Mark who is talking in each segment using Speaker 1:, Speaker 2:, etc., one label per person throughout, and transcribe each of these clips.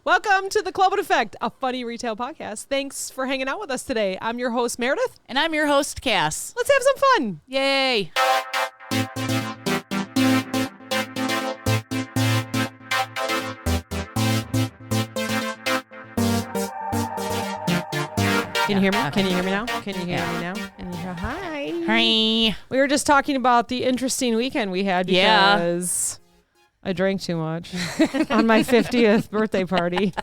Speaker 1: Welcome to the Clopen Effect, a funny retail podcast. Thanks for hanging out with us today. I'm your host, Meredith.
Speaker 2: And I'm your host, Cass.
Speaker 1: Let's have some fun.
Speaker 2: Yay.
Speaker 1: Can you hear me? Can you hear me now? Can you hear me now? And hi.
Speaker 2: Hi.
Speaker 1: We were just talking about the interesting weekend we had because I drank too much on my 50th birthday party.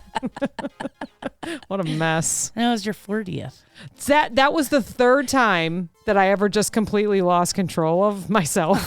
Speaker 1: What a mess.
Speaker 2: That was your 40th.
Speaker 1: That was the third time that I ever just completely lost control of myself.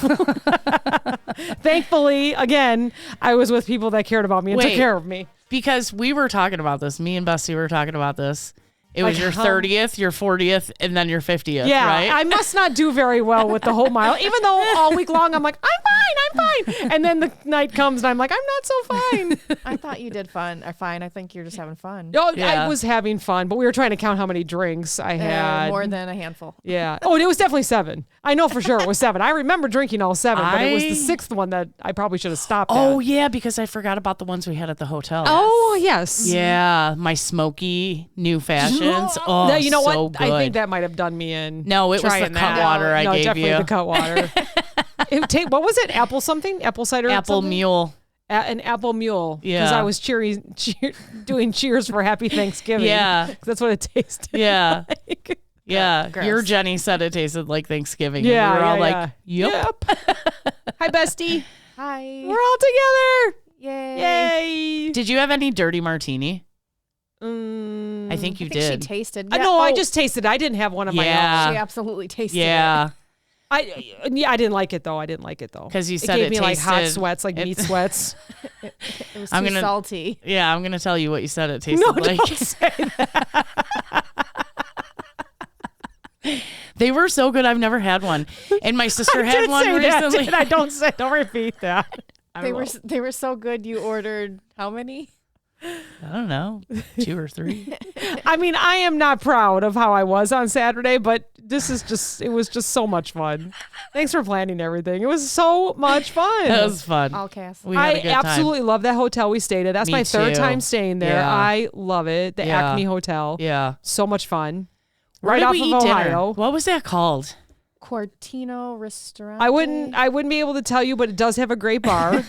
Speaker 1: Thankfully, again, I was with people that cared about me and took care of me.
Speaker 2: Because we were talking about this. Me and Bestie were talking about this. It was your 30th, your 40th, and then your 50th,
Speaker 1: yeah,
Speaker 2: right?
Speaker 1: I must not do very well with the whole mile, even though all week long I'm like, I'm fine. And then the night comes and I'm like, I'm not so fine.
Speaker 3: I thought you did fine. I think you're just having fun.
Speaker 1: Oh, yeah. I was having fun, but we were trying to count how many drinks I had.
Speaker 3: More than a handful.
Speaker 1: Yeah. Oh, and it was definitely 7. I know for sure it was 7. I remember drinking all 7, but it was the 6th one that I probably should have stopped
Speaker 2: Oh,
Speaker 1: at.
Speaker 2: yeah, because I forgot about the ones we had at the hotel.
Speaker 1: Oh, yes.
Speaker 2: Yeah, my smoky new fashions. Oh,
Speaker 1: no, you know
Speaker 2: so
Speaker 1: what?
Speaker 2: good.
Speaker 1: I think that might have done me in.
Speaker 2: No, it was the cut water I gave
Speaker 1: definitely
Speaker 2: you.
Speaker 1: the cut water. What was it? Apple something? Apple cider?
Speaker 2: Apple
Speaker 1: something?
Speaker 2: mule.
Speaker 1: An apple mule.
Speaker 2: Yeah.
Speaker 1: Because I was doing cheers for Happy Thanksgiving.
Speaker 2: Yeah.
Speaker 1: 'Cause that's what it tasted
Speaker 2: Yeah.
Speaker 1: like.
Speaker 2: Yeah.
Speaker 3: Gross.
Speaker 2: Your Jenny said it tasted like Thanksgiving.
Speaker 1: Yeah.
Speaker 2: And we were all
Speaker 1: yeah,
Speaker 2: like, yep.
Speaker 1: Hi, Bestie.
Speaker 3: Hi.
Speaker 1: We're all together.
Speaker 3: Yay.
Speaker 1: Yay.
Speaker 2: Did you have any dirty martini? I think you
Speaker 3: I think
Speaker 2: did.
Speaker 3: she tasted.
Speaker 1: No, I just tasted it. I didn't have one of my own.
Speaker 3: She absolutely tasted it.
Speaker 2: Yeah.
Speaker 1: I didn't like it though.
Speaker 2: Because you said
Speaker 1: it
Speaker 2: it
Speaker 1: gave me like hot
Speaker 2: tasted-
Speaker 1: sweats, like meat sweats.
Speaker 3: It was
Speaker 2: I'm
Speaker 3: too
Speaker 2: gonna-
Speaker 3: salty.
Speaker 2: Yeah, I'm going to tell you what you said it tasted
Speaker 1: No,
Speaker 2: like.
Speaker 1: don't say that.
Speaker 2: They were so good. I've never had one. And my sister had
Speaker 1: did
Speaker 2: one
Speaker 1: say that,
Speaker 2: recently.
Speaker 1: didn't I don't repeat that.
Speaker 3: They were so good. You ordered how many?
Speaker 2: I don't know, 2 or 3.
Speaker 1: I mean, I am not proud of how I was on Saturday, but it was just so much fun. Thanks for planning everything. It was so much fun.
Speaker 2: That was fun.
Speaker 3: All cast.
Speaker 2: We had a
Speaker 1: I
Speaker 2: good
Speaker 1: absolutely love that hotel we stayed at. That's
Speaker 2: Me
Speaker 1: my third
Speaker 2: too.
Speaker 1: time staying there.
Speaker 2: Yeah.
Speaker 1: I love it. The
Speaker 2: Yeah.
Speaker 1: Acme Hotel.
Speaker 2: Yeah.
Speaker 1: So much fun.
Speaker 2: Where
Speaker 1: Right
Speaker 2: did
Speaker 1: off
Speaker 2: we
Speaker 1: of
Speaker 2: eat
Speaker 1: Ohio.
Speaker 2: dinner? What was that called?
Speaker 3: Cortino restaurant.
Speaker 1: I wouldn't be able to tell you, but it does have a great bar.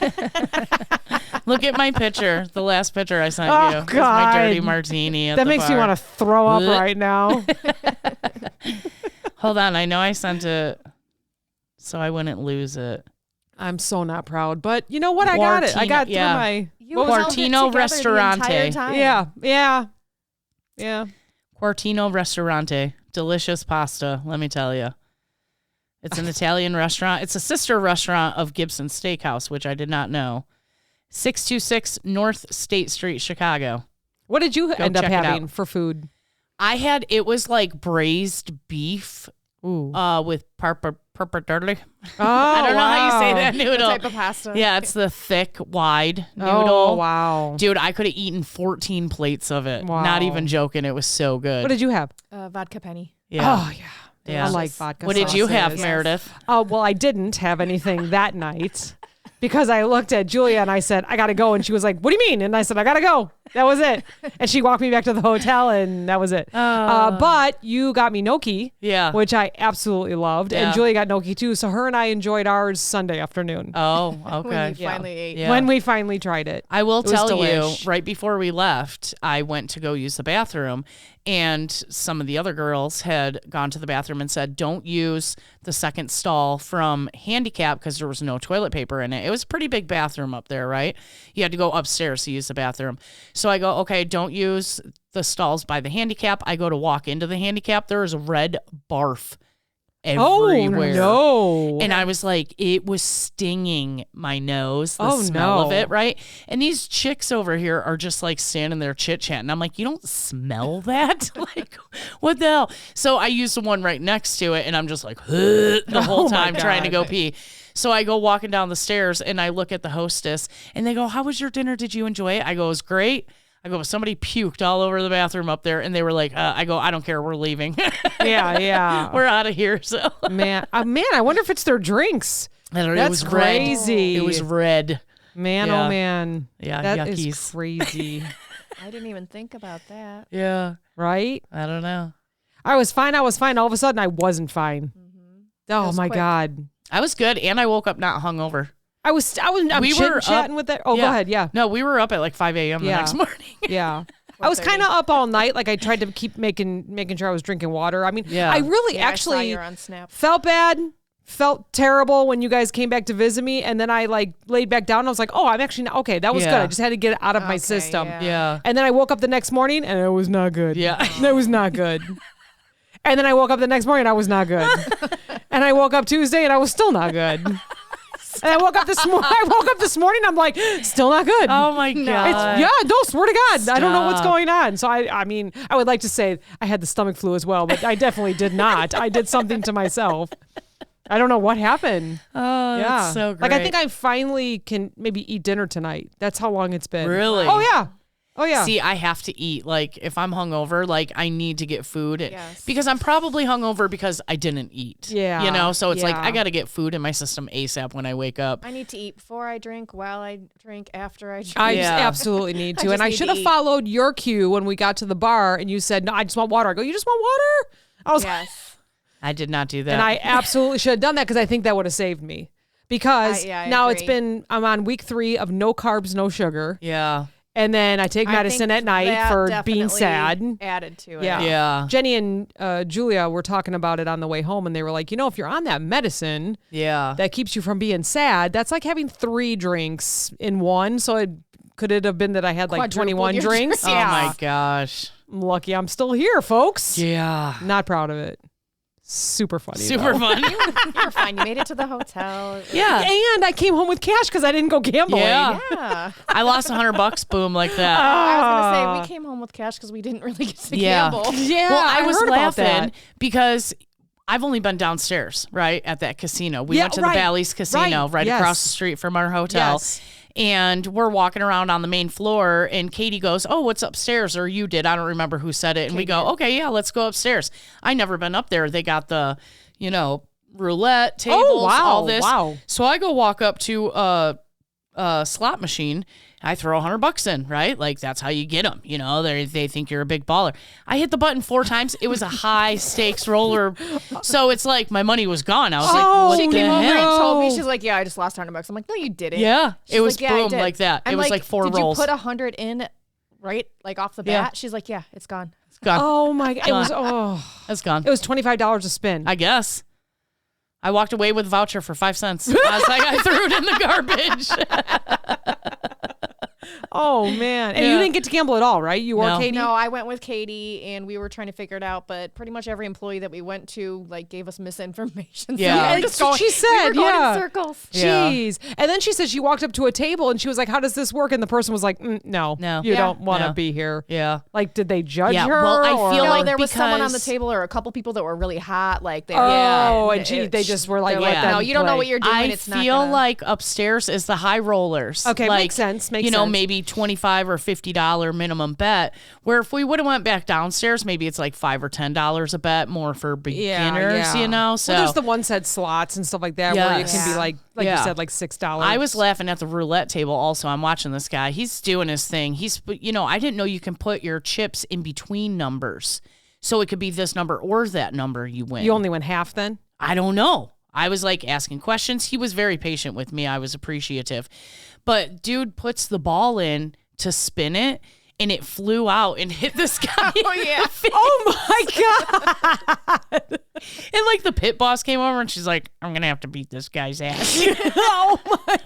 Speaker 2: Look at my picture. The last picture I sent
Speaker 1: Oh,
Speaker 2: you. Was
Speaker 1: God.
Speaker 2: my dirty martini at
Speaker 1: That
Speaker 2: the
Speaker 1: makes me
Speaker 2: bar.
Speaker 1: want to throw up
Speaker 2: Blech.
Speaker 1: right now.
Speaker 2: Hold on. I know I sent it so I wouldn't lose it.
Speaker 1: I'm so not proud, but you know what? I got it. I got through
Speaker 2: yeah.
Speaker 1: my.
Speaker 3: You
Speaker 1: What was
Speaker 3: held it
Speaker 2: Cortino
Speaker 3: together
Speaker 2: Ristorante.
Speaker 3: the entire time.
Speaker 1: Yeah.
Speaker 2: Cortino Ristorante. Delicious pasta, let me tell you. It's an Italian restaurant. It's a sister restaurant of Gibson Steakhouse, which I did not know. 626 North State Street, Chicago.
Speaker 1: What did you end up
Speaker 2: check it
Speaker 1: having
Speaker 2: out.
Speaker 1: for food?
Speaker 2: It was like braised beef with purple.
Speaker 1: Oh,
Speaker 2: I don't know how you say that
Speaker 3: What
Speaker 2: noodle.
Speaker 3: type of pasta?
Speaker 2: Yeah, it's the thick, wide noodle.
Speaker 1: Oh, wow.
Speaker 2: Dude, I could have eaten 14 plates of it.
Speaker 1: Wow.
Speaker 2: Not even joking. It was so good.
Speaker 1: What did you have?
Speaker 3: Vodka penny.
Speaker 2: Yeah.
Speaker 1: Oh, yeah.
Speaker 2: Yeah.
Speaker 1: I like vodka
Speaker 2: What did you have,
Speaker 1: sauces.
Speaker 2: Meredith?
Speaker 1: Well, I didn't have anything that night because I looked at Julia and I said, I got to go. And she was like, what do you mean? And I said, I got to go. That was it. And she walked me back to the hotel and that was it. But you got me gnocchi,
Speaker 2: Yeah.
Speaker 1: which I absolutely loved.
Speaker 2: Yeah.
Speaker 1: And Julia got gnocchi too. So her and I enjoyed ours Sunday afternoon
Speaker 2: Oh,
Speaker 3: When
Speaker 2: okay.
Speaker 3: you finally ate.
Speaker 2: Yeah.
Speaker 1: when we finally tried it.
Speaker 2: I will
Speaker 1: It was
Speaker 2: tell you,
Speaker 1: delish.
Speaker 2: right before we left, I went to go use the bathroom, and some of the other girls had gone to the bathroom and said, don't use the second stall from handicap because there was no toilet paper in it. It was a pretty big bathroom up there, right? You had to go upstairs to use the bathroom. So I go, okay, don't use the stalls by the handicap. I go to walk into the handicap. There is a red barf everywhere.
Speaker 1: Oh, no.
Speaker 2: And I was like, it was stinging my nose, the smell of
Speaker 1: no.
Speaker 2: it, right? And these chicks over here are just like standing there chit-chatting. I'm like, you don't smell that? Like, what the hell? So I used the one right next to it, and I'm just like, the whole
Speaker 1: Oh my
Speaker 2: time trying to
Speaker 1: God.
Speaker 2: go pee. So I go walking down the stairs, and I look at the hostess, and they go, how was your dinner? Did you enjoy it? I go, it was great. I go, somebody puked all over the bathroom up there, and they were like, I go, I don't care, we're leaving.
Speaker 1: Yeah.
Speaker 2: We're out of here. So
Speaker 1: Man, I wonder if it's their drinks.
Speaker 2: it
Speaker 1: That's
Speaker 2: was red.
Speaker 1: crazy.
Speaker 2: It was red.
Speaker 1: Man,
Speaker 2: Yeah.
Speaker 1: oh man.
Speaker 2: Yeah,
Speaker 1: That is
Speaker 2: yuckies.
Speaker 1: crazy.
Speaker 3: I didn't even think about that.
Speaker 2: Yeah.
Speaker 1: Right?
Speaker 2: I don't know.
Speaker 1: I was fine. All of a sudden, I wasn't fine. Oh, my
Speaker 3: quick.
Speaker 1: God.
Speaker 2: I was good, and I woke up not hungover.
Speaker 1: I'm
Speaker 2: We were
Speaker 1: chit-chatting with that. Oh, go ahead. Yeah.
Speaker 2: No, we were up at like 5 a.m. the
Speaker 1: Yeah.
Speaker 2: next morning.
Speaker 1: Yeah. I was kind of up all night. Like I tried to keep making sure I was drinking water. I mean,
Speaker 2: Yeah.
Speaker 1: I really
Speaker 3: I saw
Speaker 1: actually
Speaker 3: you're on Snap.
Speaker 1: felt bad, felt terrible when you guys came back to visit me. And then I like laid back down. And I was like, oh, I'm actually not, okay. That was good.
Speaker 2: Yeah.
Speaker 1: I just had to get it out of my
Speaker 3: Okay,
Speaker 1: system.
Speaker 3: yeah.
Speaker 2: Yeah.
Speaker 1: And then I woke up the next morning and it was not good.
Speaker 2: Yeah.
Speaker 1: It was not good. And then I woke up the next morning and I was not good. And I woke up Tuesday and I was still not good. And I woke up this morning. I'm like, still not good.
Speaker 2: Oh my God.
Speaker 1: No, swear to God, I don't know what's
Speaker 2: Stop.
Speaker 1: going on. So I mean, I would like to say I had the stomach flu as well, but I definitely did not. I did something to myself. I don't know what happened.
Speaker 2: Oh,
Speaker 1: Yeah,
Speaker 2: that's so great.
Speaker 1: like I think I finally can maybe eat dinner tonight. That's how long it's been.
Speaker 2: Really?
Speaker 1: Oh yeah. Oh yeah.
Speaker 2: See, I have to eat. Like, if I'm hungover, like, I need to get food.
Speaker 3: Yes.
Speaker 2: Because I'm probably hungover because I didn't eat.
Speaker 1: Yeah.
Speaker 2: You know? So it's like,
Speaker 1: Yeah.
Speaker 2: I got to get food in my system ASAP when I wake up.
Speaker 3: I need to eat before I drink, while I drink, after I drink.
Speaker 1: I
Speaker 2: Yeah.
Speaker 1: just absolutely need
Speaker 3: I
Speaker 1: to.
Speaker 3: just
Speaker 1: And I
Speaker 3: need
Speaker 1: should
Speaker 3: to
Speaker 1: have
Speaker 3: eat.
Speaker 1: followed your cue when we got to the bar and you said, no, I just want water. I go, you just want water? I was
Speaker 3: Yes.
Speaker 2: I did not do that.
Speaker 1: And I absolutely should have done that because I think that would have saved me. Because
Speaker 3: I
Speaker 1: now
Speaker 3: agree.
Speaker 1: I'm on week 3 of no carbs, no sugar.
Speaker 2: yeah.
Speaker 1: And then I take medicine
Speaker 3: I
Speaker 1: at
Speaker 3: think
Speaker 1: night
Speaker 3: that
Speaker 1: for being
Speaker 3: definitely
Speaker 1: sad.
Speaker 3: Added to it.
Speaker 1: Yeah.
Speaker 2: Yeah.
Speaker 1: Jenny and Julia were talking about it on the way home, and they were like, if you're on that medicine
Speaker 2: Yeah.
Speaker 1: that keeps you from being sad, that's like having 3 drinks in one. So could it have been that I had like
Speaker 3: Quadrupled
Speaker 1: 21
Speaker 3: your
Speaker 1: drinks?
Speaker 2: Oh my gosh.
Speaker 1: I'm lucky I'm still here, folks.
Speaker 2: Yeah.
Speaker 1: Not proud of it. Super funny.
Speaker 2: Super
Speaker 1: though.
Speaker 2: fun.
Speaker 3: You're fine. You made it to the hotel.
Speaker 2: Yeah.
Speaker 1: And I came home with cash because I didn't go gambling.
Speaker 2: Yeah.
Speaker 3: Yeah.
Speaker 2: I lost $100, boom, like that.
Speaker 3: I was gonna say we came home with cash because we didn't really get to
Speaker 2: Yeah.
Speaker 3: gamble.
Speaker 1: Yeah.
Speaker 2: Well, I was
Speaker 1: heard about
Speaker 2: laughing
Speaker 1: that.
Speaker 2: because I've only been downstairs, right, at that casino. We
Speaker 1: Yeah,
Speaker 2: went to
Speaker 1: right.
Speaker 2: the Bally's Casino right
Speaker 1: Yes.
Speaker 2: across the street from our hotel.
Speaker 1: Yes.
Speaker 2: And we're walking around on the main floor, and Katie goes, oh, what's upstairs? Or you did. I don't remember who said it. And we go, okay, yeah, let's go upstairs. I never been up there. They got the, roulette tables,
Speaker 1: wow,
Speaker 2: all this.
Speaker 1: wow.
Speaker 2: So I go walk up to a slot machine. I throw $100 in, right? Like, that's how you get them. They think you're a big baller. I hit the button 4 times. It was a high stakes roller. So it's like my money was gone. I was like, what
Speaker 3: She
Speaker 2: the
Speaker 3: came over and
Speaker 2: hell?
Speaker 3: told me, she's like, yeah, I just lost $100. I'm like, no, you didn't.
Speaker 2: Yeah,
Speaker 3: She's
Speaker 2: it was
Speaker 3: like, yeah, I
Speaker 2: boom
Speaker 3: did.
Speaker 2: like that.
Speaker 3: I'm
Speaker 2: It was like 4
Speaker 3: did
Speaker 2: rolls.
Speaker 3: Did you put 100 in right, like off the bat?
Speaker 2: Yeah.
Speaker 3: She's like, yeah, it's gone.
Speaker 2: It's gone.
Speaker 1: Oh my God.
Speaker 2: It's gone.
Speaker 1: It was $25 a spin.
Speaker 2: I guess. I walked away with a voucher for 5 cents. I was like, I threw it in the garbage.
Speaker 1: Oh man. And
Speaker 2: Yeah.
Speaker 1: you didn't get to gamble at all, right? You or
Speaker 2: No.
Speaker 1: Katie?
Speaker 3: No, I went with Katie and we were trying to figure it out, but pretty much every employee that we went to gave us misinformation.
Speaker 2: Yeah.
Speaker 3: So we were
Speaker 2: Yeah,
Speaker 3: just
Speaker 1: that's what she said,
Speaker 3: we were going
Speaker 1: yeah.
Speaker 3: in circles.
Speaker 2: Yeah.
Speaker 1: Jeez. And then she said she walked up to a table and she was like, how does this work? And the person was like, no,
Speaker 2: No.
Speaker 1: you
Speaker 3: Yeah.
Speaker 1: don't want to
Speaker 2: No.
Speaker 1: be here.
Speaker 2: Yeah.
Speaker 1: Like, did they judge
Speaker 2: Yeah,
Speaker 1: her?
Speaker 2: well, I
Speaker 1: or-
Speaker 2: feel
Speaker 3: No,
Speaker 2: like
Speaker 3: there was someone on the
Speaker 2: because-
Speaker 3: table or a couple people that were really hot. Like they
Speaker 1: Oh,
Speaker 3: were,
Speaker 1: and they just were like,
Speaker 3: they're
Speaker 1: let
Speaker 2: Yeah.
Speaker 1: them
Speaker 3: no, you don't know
Speaker 1: play.
Speaker 3: what you're doing.
Speaker 2: I
Speaker 3: It's not
Speaker 2: feel
Speaker 3: gonna-
Speaker 2: like upstairs is the high rollers.
Speaker 1: Okay,
Speaker 2: like,
Speaker 1: makes sense, makes sense.
Speaker 2: Maybe $25 or $50 minimum bet. Where if we would have went back downstairs, maybe it's like $5 or $10 a bet more for beginners. So
Speaker 1: well, there's the one set slots and stuff like that where it can
Speaker 2: Yes.
Speaker 1: be like you
Speaker 2: Yeah.
Speaker 1: said, like $6.
Speaker 2: I was laughing at the roulette table also. I'm watching this guy. He's doing his thing. I didn't know you can put your chips in between numbers. So it could be this number or that number you win.
Speaker 1: You only went half then?
Speaker 2: I don't know. I was like asking questions. He was very patient with me. I was appreciative. But dude puts the ball in to spin it, and it flew out and hit this guy.
Speaker 3: Oh yeah.
Speaker 1: Oh my God.
Speaker 2: And like the pit boss came over and she's like, I'm going to have to beat this guy's ass.
Speaker 1: Oh my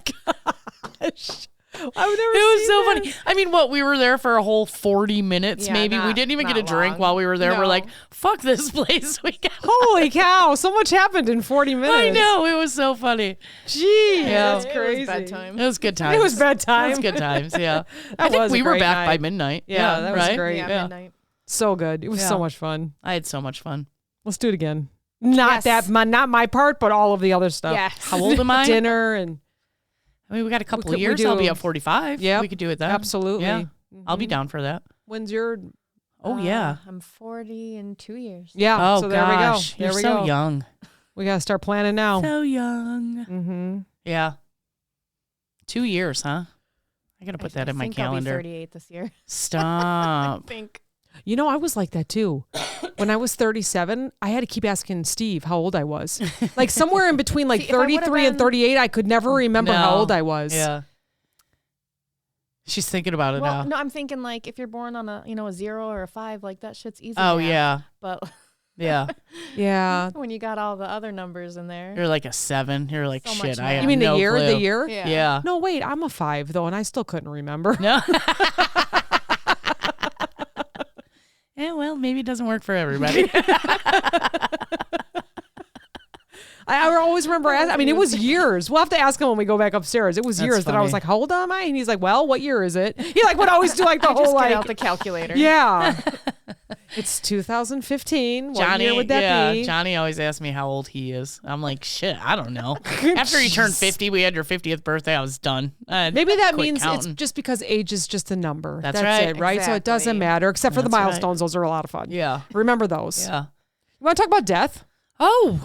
Speaker 1: gosh. I've never
Speaker 2: It was
Speaker 1: seen
Speaker 2: so
Speaker 1: that.
Speaker 2: funny. I mean, we were there for a whole 40 minutes,
Speaker 3: Yeah,
Speaker 2: maybe. We
Speaker 3: not-
Speaker 2: didn't even get a
Speaker 3: not
Speaker 2: drink
Speaker 3: long.
Speaker 2: while we were there. We're
Speaker 3: No.
Speaker 2: like, fuck this place. We got.
Speaker 1: Holy cow. So much happened in 40 minutes.
Speaker 2: I know. It was so funny.
Speaker 1: Jeez.
Speaker 2: Yeah.
Speaker 1: That's
Speaker 3: It was
Speaker 1: crazy.
Speaker 3: bedtime.
Speaker 2: It was good times.
Speaker 1: It was bedtime.
Speaker 2: It was good times, yeah. I
Speaker 1: That
Speaker 2: think
Speaker 1: was a
Speaker 2: we were
Speaker 1: great
Speaker 2: back by
Speaker 1: night.
Speaker 2: midnight.
Speaker 1: Yeah, that was
Speaker 2: right?
Speaker 1: great.
Speaker 3: Yeah,
Speaker 2: Yeah.
Speaker 3: midnight.
Speaker 1: So good. It was so
Speaker 2: Yeah.
Speaker 1: much fun.
Speaker 2: I had so much fun.
Speaker 1: Let's do it again. Not
Speaker 3: Yes.
Speaker 1: not my part, but all of the other stuff.
Speaker 3: Yes.
Speaker 2: How old am I?
Speaker 1: Dinner and
Speaker 2: I mean, we got a couple
Speaker 1: could-
Speaker 2: of
Speaker 1: we
Speaker 2: years. I'll
Speaker 1: do-
Speaker 2: be at 45.
Speaker 1: Yep.
Speaker 2: We could do it then.
Speaker 1: absolutely.
Speaker 2: Yeah. I'll
Speaker 1: Mm-hmm.
Speaker 2: be down for that.
Speaker 1: When's your?
Speaker 2: Oh, yeah.
Speaker 3: I'm 40 in 2 years.
Speaker 1: Yeah.
Speaker 2: Oh,
Speaker 1: so
Speaker 2: gosh.
Speaker 1: there
Speaker 2: You're
Speaker 1: we
Speaker 2: so
Speaker 1: go.
Speaker 2: young.
Speaker 1: We gotta start planning now.
Speaker 2: So young.
Speaker 1: Mm-hmm.
Speaker 2: Yeah. 2 years, huh? I got to put that in my
Speaker 3: think I'll be
Speaker 2: calendar.
Speaker 3: 38 this year.
Speaker 2: Stop.
Speaker 3: I think.
Speaker 1: You know, I was like that too. When I was 37, I had to keep asking Steve how old I was. Like somewhere in between like
Speaker 3: See, if I would've
Speaker 1: 33 and
Speaker 3: been-
Speaker 1: 38, I could never remember how
Speaker 2: No.
Speaker 1: old I was.
Speaker 2: Yeah. She's thinking about it
Speaker 3: Well,
Speaker 2: now.
Speaker 3: no, I'm thinking like if you're born on a 0 or a 5, like that shit's easy.
Speaker 2: Oh,
Speaker 3: math.
Speaker 2: yeah.
Speaker 3: But
Speaker 2: Yeah.
Speaker 1: Yeah.
Speaker 3: when you got all the other numbers in there.
Speaker 2: You're like a 7. You're like,
Speaker 3: So much
Speaker 2: shit, I
Speaker 3: math.
Speaker 2: have
Speaker 1: You mean
Speaker 2: no
Speaker 1: the year?
Speaker 2: clue.
Speaker 1: The year?
Speaker 2: Yeah.
Speaker 1: No, wait, I'm a 5 though, and I still couldn't remember.
Speaker 2: No. Yeah, well, maybe it doesn't work for everybody.
Speaker 1: I always remember asking. I mean, it was years. We'll have to ask him when we go back upstairs. It was
Speaker 2: That's
Speaker 1: years that I was
Speaker 2: funny.
Speaker 1: like, how old am I? And he's like, well, what year is it? He like would always do like the whole
Speaker 3: Just
Speaker 1: like,
Speaker 3: get out the calculator.
Speaker 1: yeah. It's 2015. What
Speaker 2: Johnny,
Speaker 1: year would that be?
Speaker 2: Johnny always asks me how old he is. I'm like, shit, I don't know. After he turned 50, we had your 50th birthday. I was done.
Speaker 1: Maybe that
Speaker 2: Quit
Speaker 1: means
Speaker 2: counting.
Speaker 1: it's just because age is just a number.
Speaker 2: That's right.
Speaker 1: it, right? So it doesn't
Speaker 3: Exactly.
Speaker 1: matter, except for the
Speaker 2: That's right.
Speaker 1: milestones. Those are a lot of fun.
Speaker 2: Yeah.
Speaker 1: Remember those.
Speaker 2: Yeah.
Speaker 1: You want to talk about death?
Speaker 2: Oh,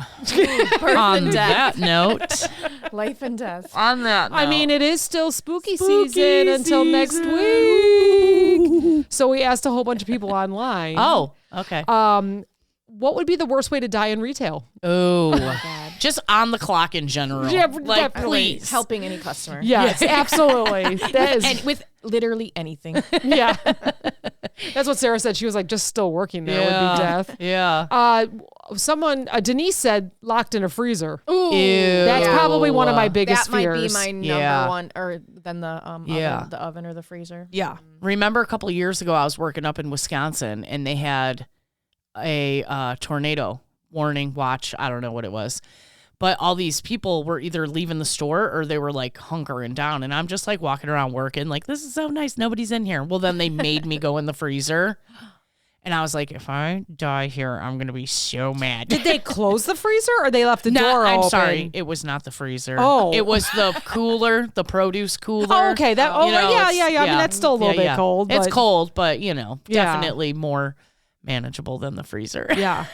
Speaker 3: Birth
Speaker 2: on
Speaker 3: and death.
Speaker 2: that note,
Speaker 3: Life and death.
Speaker 2: on that note.
Speaker 1: I mean, it is still spooky
Speaker 2: Spooky
Speaker 1: season until next
Speaker 2: season.
Speaker 1: week. So we asked a whole bunch of people online.
Speaker 2: Oh, okay.
Speaker 1: What would be the worst way to die in retail?
Speaker 2: Oh,
Speaker 3: God.
Speaker 2: just on the clock in general.
Speaker 1: Yeah,
Speaker 2: like,
Speaker 1: definitely.
Speaker 2: please.
Speaker 3: Helping any customer.
Speaker 1: Yes, absolutely. That is,
Speaker 3: And with literally anything.
Speaker 1: yeah. That's what Sarah said. She was like, just still working there would be death.
Speaker 2: Yeah.
Speaker 1: Denise said locked in a freezer.
Speaker 3: Ooh.
Speaker 2: Ew.
Speaker 1: That's probably one of my biggest
Speaker 3: That might
Speaker 1: fears.
Speaker 3: be my number
Speaker 2: Yeah.
Speaker 3: one, or then the
Speaker 2: Yeah.
Speaker 3: the oven or the freezer.
Speaker 1: Yeah.
Speaker 2: Remember a couple of years ago, I was working up in Wisconsin, and they had a tornado warning watch. I don't know what it was. But all these people were either leaving the store or they were like hunkering down. And I'm just like walking around working like, this is so nice. Nobody's in here. Well, then they made me go in the freezer. And I was like, if I die here, I'm going to be so mad.
Speaker 1: Did they close the freezer or they left the door
Speaker 2: I'm
Speaker 1: open?
Speaker 2: sorry. It was not the freezer.
Speaker 1: Oh.
Speaker 2: It was the cooler, the produce cooler.
Speaker 1: Oh, okay. That. Oh,
Speaker 2: You know,
Speaker 1: yeah.
Speaker 2: it's-
Speaker 1: I mean, that's still a little bit cold.
Speaker 2: It's
Speaker 1: but-
Speaker 2: cold, but,
Speaker 1: Yeah.
Speaker 2: definitely more manageable than the freezer.
Speaker 1: Yeah.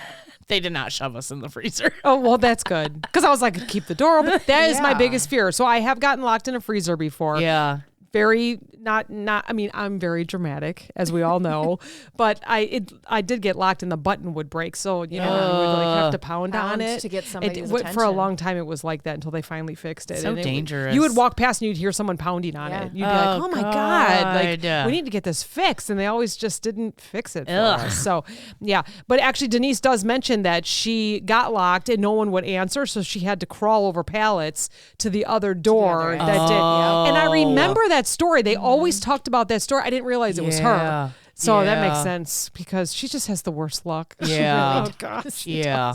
Speaker 2: They did not shove us in the freezer.
Speaker 1: Oh, well, that's good. Because I was like, keep the door open. That is my
Speaker 3: Yeah.
Speaker 1: biggest fear. So I have gotten locked in a freezer before.
Speaker 2: Yeah.
Speaker 1: Very I mean, I'm very dramatic, as we all know, but I did get locked and the button would break. So, you know, you would like have to pound on
Speaker 3: Pound
Speaker 1: it
Speaker 3: to get somebody's
Speaker 1: For a
Speaker 3: attention.
Speaker 1: long time, it was like that until they finally fixed it.
Speaker 2: So
Speaker 1: And
Speaker 2: dangerous.
Speaker 1: You would walk past and you'd hear someone pounding on
Speaker 3: Yeah.
Speaker 1: it. You'd be like,
Speaker 2: Oh,
Speaker 1: oh my God, like
Speaker 2: God.
Speaker 1: we need to get this fixed. And they always just didn't fix it for
Speaker 2: Ugh.
Speaker 1: us. So, yeah. But actually, Denise does mention that she got locked and no one would answer. So she had to crawl over pallets to the other door
Speaker 3: other
Speaker 1: that
Speaker 3: end.
Speaker 1: did.
Speaker 2: Oh.
Speaker 1: And I remember that story. They always talked about that story. I didn't realize it was
Speaker 2: Yeah.
Speaker 1: her. So that makes
Speaker 2: Yeah.
Speaker 1: sense because she just has the worst luck.
Speaker 2: Yeah.
Speaker 1: Oh gosh.
Speaker 2: Yeah.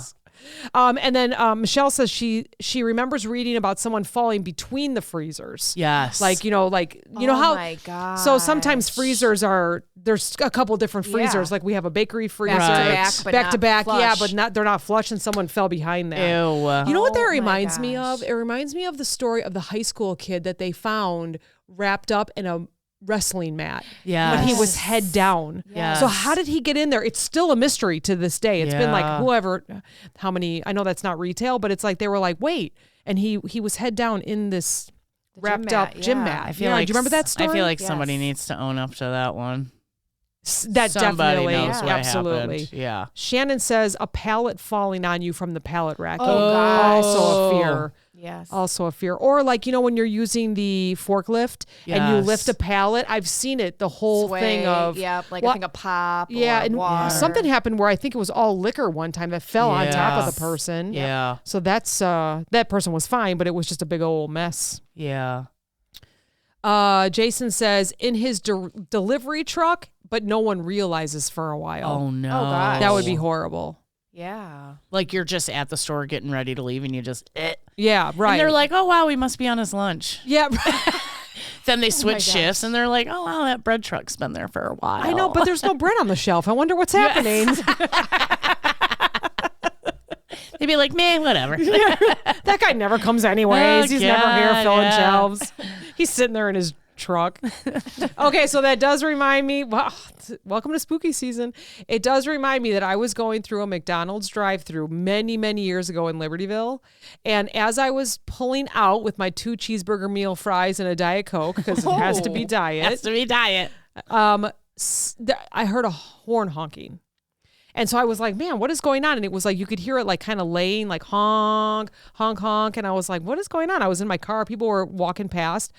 Speaker 1: And then Michelle says she remembers reading about someone falling between the freezers.
Speaker 2: Yes.
Speaker 1: Like, you know
Speaker 3: Oh
Speaker 1: how
Speaker 3: my God.
Speaker 1: so sometimes freezers there's a couple different freezers.
Speaker 3: Yeah.
Speaker 1: Like we have a bakery freezer.
Speaker 3: Back to back, but
Speaker 1: back
Speaker 3: not
Speaker 1: to back. Yeah,
Speaker 3: flush.
Speaker 1: but they're not flush and someone fell behind that.
Speaker 2: Ew.
Speaker 1: You know what that
Speaker 3: Oh my
Speaker 1: reminds me
Speaker 3: gosh.
Speaker 1: of? It reminds me of the story of the high school kid that they found wrapped up in a wrestling mat.
Speaker 2: Yes.
Speaker 1: But he was head down.
Speaker 2: Yes.
Speaker 1: So how did he get in there? It's still a mystery to this day. It's been like
Speaker 2: Yeah.
Speaker 1: how many, I know that's not retail, but it's like they were like, wait. And he was head down in this wrapped
Speaker 3: gym
Speaker 1: up
Speaker 3: mat,
Speaker 1: gym
Speaker 3: yeah.
Speaker 1: mat.
Speaker 2: I feel
Speaker 1: Yeah,
Speaker 2: like
Speaker 1: do you remember that story?
Speaker 2: I feel like somebody
Speaker 3: Yes.
Speaker 2: needs to own up to that one.
Speaker 1: that
Speaker 2: Somebody
Speaker 1: definitely,
Speaker 2: knows what
Speaker 1: absolutely.
Speaker 2: happened. Yeah.
Speaker 1: Shannon says a pallet falling on you from the pallet rack.
Speaker 3: Oh, gosh.
Speaker 1: Also a fear.
Speaker 3: Yes.
Speaker 1: Also a fear. Or like, when you're using the forklift and you
Speaker 2: Yes.
Speaker 1: lift a pallet, I've seen it, the whole thing of.
Speaker 3: Yep, like
Speaker 1: Well,
Speaker 3: I think a pop.
Speaker 1: Yeah,
Speaker 3: or
Speaker 1: and
Speaker 3: water.
Speaker 1: something happened where I think it was all liquor one time that fell on top of
Speaker 2: Yes.
Speaker 1: the person.
Speaker 2: Yeah.
Speaker 1: So that's that person was fine, but it was just a big old mess.
Speaker 2: Yeah.
Speaker 1: Jason says in his delivery truck, but no one realizes for a while.
Speaker 2: Oh no.
Speaker 3: Oh, gosh.
Speaker 1: That would be horrible.
Speaker 3: Yeah.
Speaker 2: Like you're just at the store getting ready to leave and you just
Speaker 1: Yeah, right.
Speaker 2: And they're like, "Oh wow, we must be on his lunch."
Speaker 1: yeah.
Speaker 2: Then they
Speaker 3: my
Speaker 2: switch
Speaker 3: gosh.
Speaker 2: shifts and they're like, "Oh wow, that bread truck's been there for a while."
Speaker 1: I know, but there's no bread on the shelf. I wonder what's happening.
Speaker 2: they'd be like, "Man, whatever."
Speaker 1: That guy never comes anyways.
Speaker 2: Oh,
Speaker 1: He's never here
Speaker 2: God,
Speaker 1: filling
Speaker 2: yeah.
Speaker 1: shelves. He's sitting there in his truck. Okay, so that does remind me, welcome to spooky season. It does remind me that I was going through a McDonald's drive-thru many, many years ago in Libertyville. And as I was pulling out with my 2 cheeseburger meal fries and a Diet Coke, because it has to be diet.
Speaker 2: Has to be diet.
Speaker 1: I heard a horn honking. And so I was like, man, what is going on? And it was like, you could hear it like kind of laying, like honk, honk, honk. And I was like, what is going on? I was in my car. People were walking past.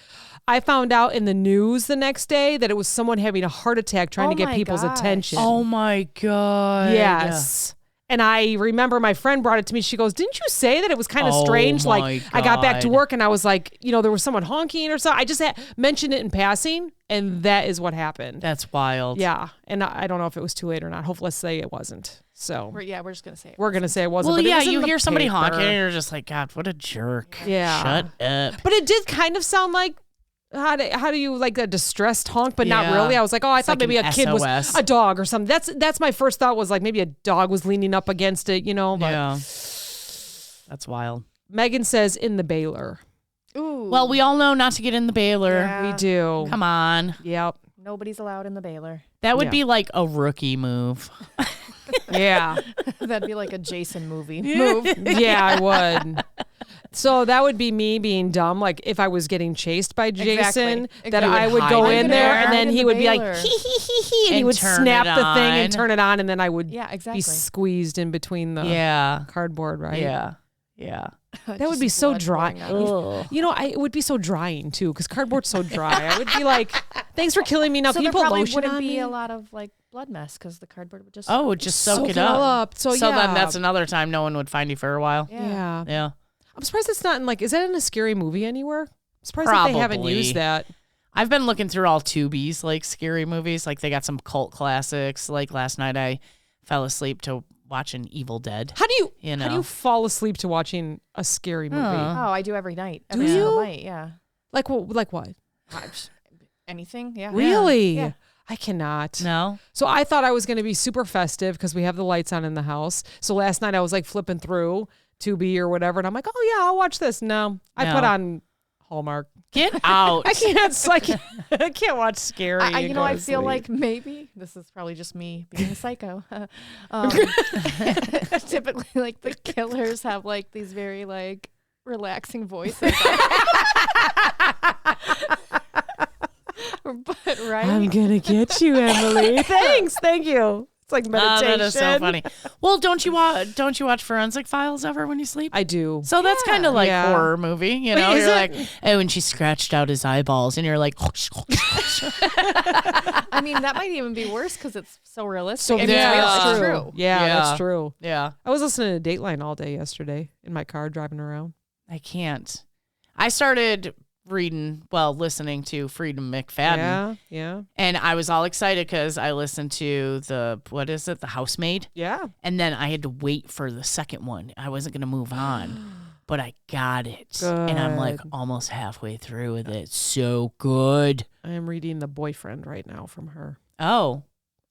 Speaker 1: I found out in the news the next day that it was someone having a heart attack trying to get people's attention.
Speaker 2: Oh my God.
Speaker 1: Yes. And I remember my friend brought it to me. She goes, didn't you say that it was kind of strange? Like I got back to work and I was like, there was someone honking or something. I just mentioned it in passing and that is what happened.
Speaker 2: That's wild.
Speaker 1: Yeah. And I don't know if it was too late or not. Hopefully, let's say it wasn't. So
Speaker 3: we're just going to say it.
Speaker 1: We're going to say it wasn't.
Speaker 2: Well,
Speaker 1: but
Speaker 2: yeah,
Speaker 1: it was
Speaker 2: you
Speaker 1: in
Speaker 2: hear
Speaker 1: the
Speaker 2: somebody
Speaker 1: paper.
Speaker 2: honking and you're just like, God, what a jerk.
Speaker 1: Yeah.
Speaker 2: Shut up.
Speaker 1: But it did kind of sound like, how do you like a distressed honk, but not really. I was like, I thought
Speaker 2: like
Speaker 1: maybe a kid
Speaker 2: SOS.
Speaker 1: was a dog or something. That's my first thought was like maybe a dog was leaning up against it, But
Speaker 2: yeah, that's wild.
Speaker 1: Megan says in the Baylor.
Speaker 3: Ooh.
Speaker 2: Well, we all know not to get in the Baylor.
Speaker 3: Yeah.
Speaker 1: We do.
Speaker 2: Come on.
Speaker 1: Yep.
Speaker 3: Nobody's allowed in the Baylor.
Speaker 2: That would be like a rookie move.
Speaker 1: Yeah.
Speaker 3: That'd be like a Jason movie move.
Speaker 1: Yeah, I would. So that would be me being dumb. Like if I was getting chased by Jason,
Speaker 3: Exactly.
Speaker 1: that
Speaker 3: You would
Speaker 1: I would go
Speaker 2: hide
Speaker 1: in
Speaker 2: in
Speaker 1: there
Speaker 2: there.
Speaker 1: and then
Speaker 3: In
Speaker 1: he
Speaker 3: the
Speaker 1: would be like,
Speaker 3: Baylor.
Speaker 1: hee, hee, hee, hee. And he
Speaker 2: And
Speaker 1: would
Speaker 2: turn
Speaker 1: snap
Speaker 2: it
Speaker 1: the thing and
Speaker 2: on.
Speaker 1: turn it on. And then I would
Speaker 3: Yeah, exactly.
Speaker 1: be squeezed in between the
Speaker 2: Yeah.
Speaker 1: cardboard, right?
Speaker 2: Yeah. Yeah.
Speaker 1: That would be
Speaker 3: Just
Speaker 1: so
Speaker 3: blood
Speaker 1: dry.
Speaker 3: pouring out.
Speaker 1: It would be so drying too, because cardboard's so dry. I would be like, thanks for killing me. Now,
Speaker 3: So
Speaker 1: can you
Speaker 3: there
Speaker 1: put
Speaker 3: probably
Speaker 1: lotion
Speaker 3: wouldn't
Speaker 1: on
Speaker 3: be
Speaker 1: me?
Speaker 3: a lot of like blood mess because the cardboard would just
Speaker 2: Just soak it
Speaker 1: all
Speaker 2: up.
Speaker 1: up. So
Speaker 2: then
Speaker 1: yeah.
Speaker 2: that's another time no one would find you for a while.
Speaker 1: Yeah.
Speaker 2: Yeah.
Speaker 1: I'm surprised it's not in is that in a scary movie anywhere? I'm surprised that they haven't
Speaker 2: Probably.
Speaker 1: used that.
Speaker 2: I've been looking through all Tubi's like scary movies. Like they got some cult classics. Like last night I fell asleep to watching Evil Dead.
Speaker 1: How do you
Speaker 2: You
Speaker 1: how do
Speaker 2: know.
Speaker 1: you fall asleep to watching a scary movie?
Speaker 3: Oh, I do every night.
Speaker 1: Do
Speaker 3: Every single
Speaker 1: you?
Speaker 3: night, yeah.
Speaker 1: Like what?
Speaker 3: Anything, yeah.
Speaker 1: Really?
Speaker 3: Yeah.
Speaker 1: I cannot.
Speaker 2: No.
Speaker 1: So I thought I was going to be super festive because we have the lights on in the house. So last night I was like flipping through Tubi or whatever, and I'm like, oh yeah, I'll watch this. No, I
Speaker 2: No.
Speaker 1: put on Hallmark.
Speaker 2: Get out.
Speaker 1: I can't. I can't watch scary.
Speaker 3: I
Speaker 1: and go
Speaker 3: I
Speaker 1: to
Speaker 3: feel
Speaker 1: sleep.
Speaker 3: like maybe this is probably just me being a psycho. Typically, like the killers have like these very like relaxing voices. But right,
Speaker 1: I'm gonna get you, Emily. Thanks, thank you. It's like meditation.
Speaker 2: That is so funny. Well, don't you watch Forensic Files ever when you sleep?
Speaker 1: I do.
Speaker 2: So that's kind of like
Speaker 1: Yeah.
Speaker 2: horror movie, you
Speaker 1: Wait,
Speaker 2: know?
Speaker 1: is
Speaker 2: You're
Speaker 1: it?
Speaker 2: like, oh, and she scratched out his eyeballs, and you're like,
Speaker 3: I mean that might even be worse because it's so realistic.
Speaker 1: So
Speaker 3: If it's
Speaker 2: yeah,
Speaker 3: real,
Speaker 2: that's
Speaker 3: it's
Speaker 1: true.
Speaker 3: true.
Speaker 1: Yeah,
Speaker 2: Yeah.
Speaker 1: that's true.
Speaker 2: yeah,
Speaker 1: I was listening to Dateline all day yesterday in my car driving around.
Speaker 2: I can't. I started listening to Freedom McFadden,
Speaker 1: Yeah.
Speaker 2: and I was all excited because I listened to the Housemaid,
Speaker 1: Yeah.
Speaker 2: and then I had to wait for the second one. I wasn't gonna move on. But I got it. And I'm like
Speaker 1: Good.
Speaker 2: almost halfway through with it. So good.
Speaker 1: I am reading The Boyfriend right now from her.
Speaker 2: Oh,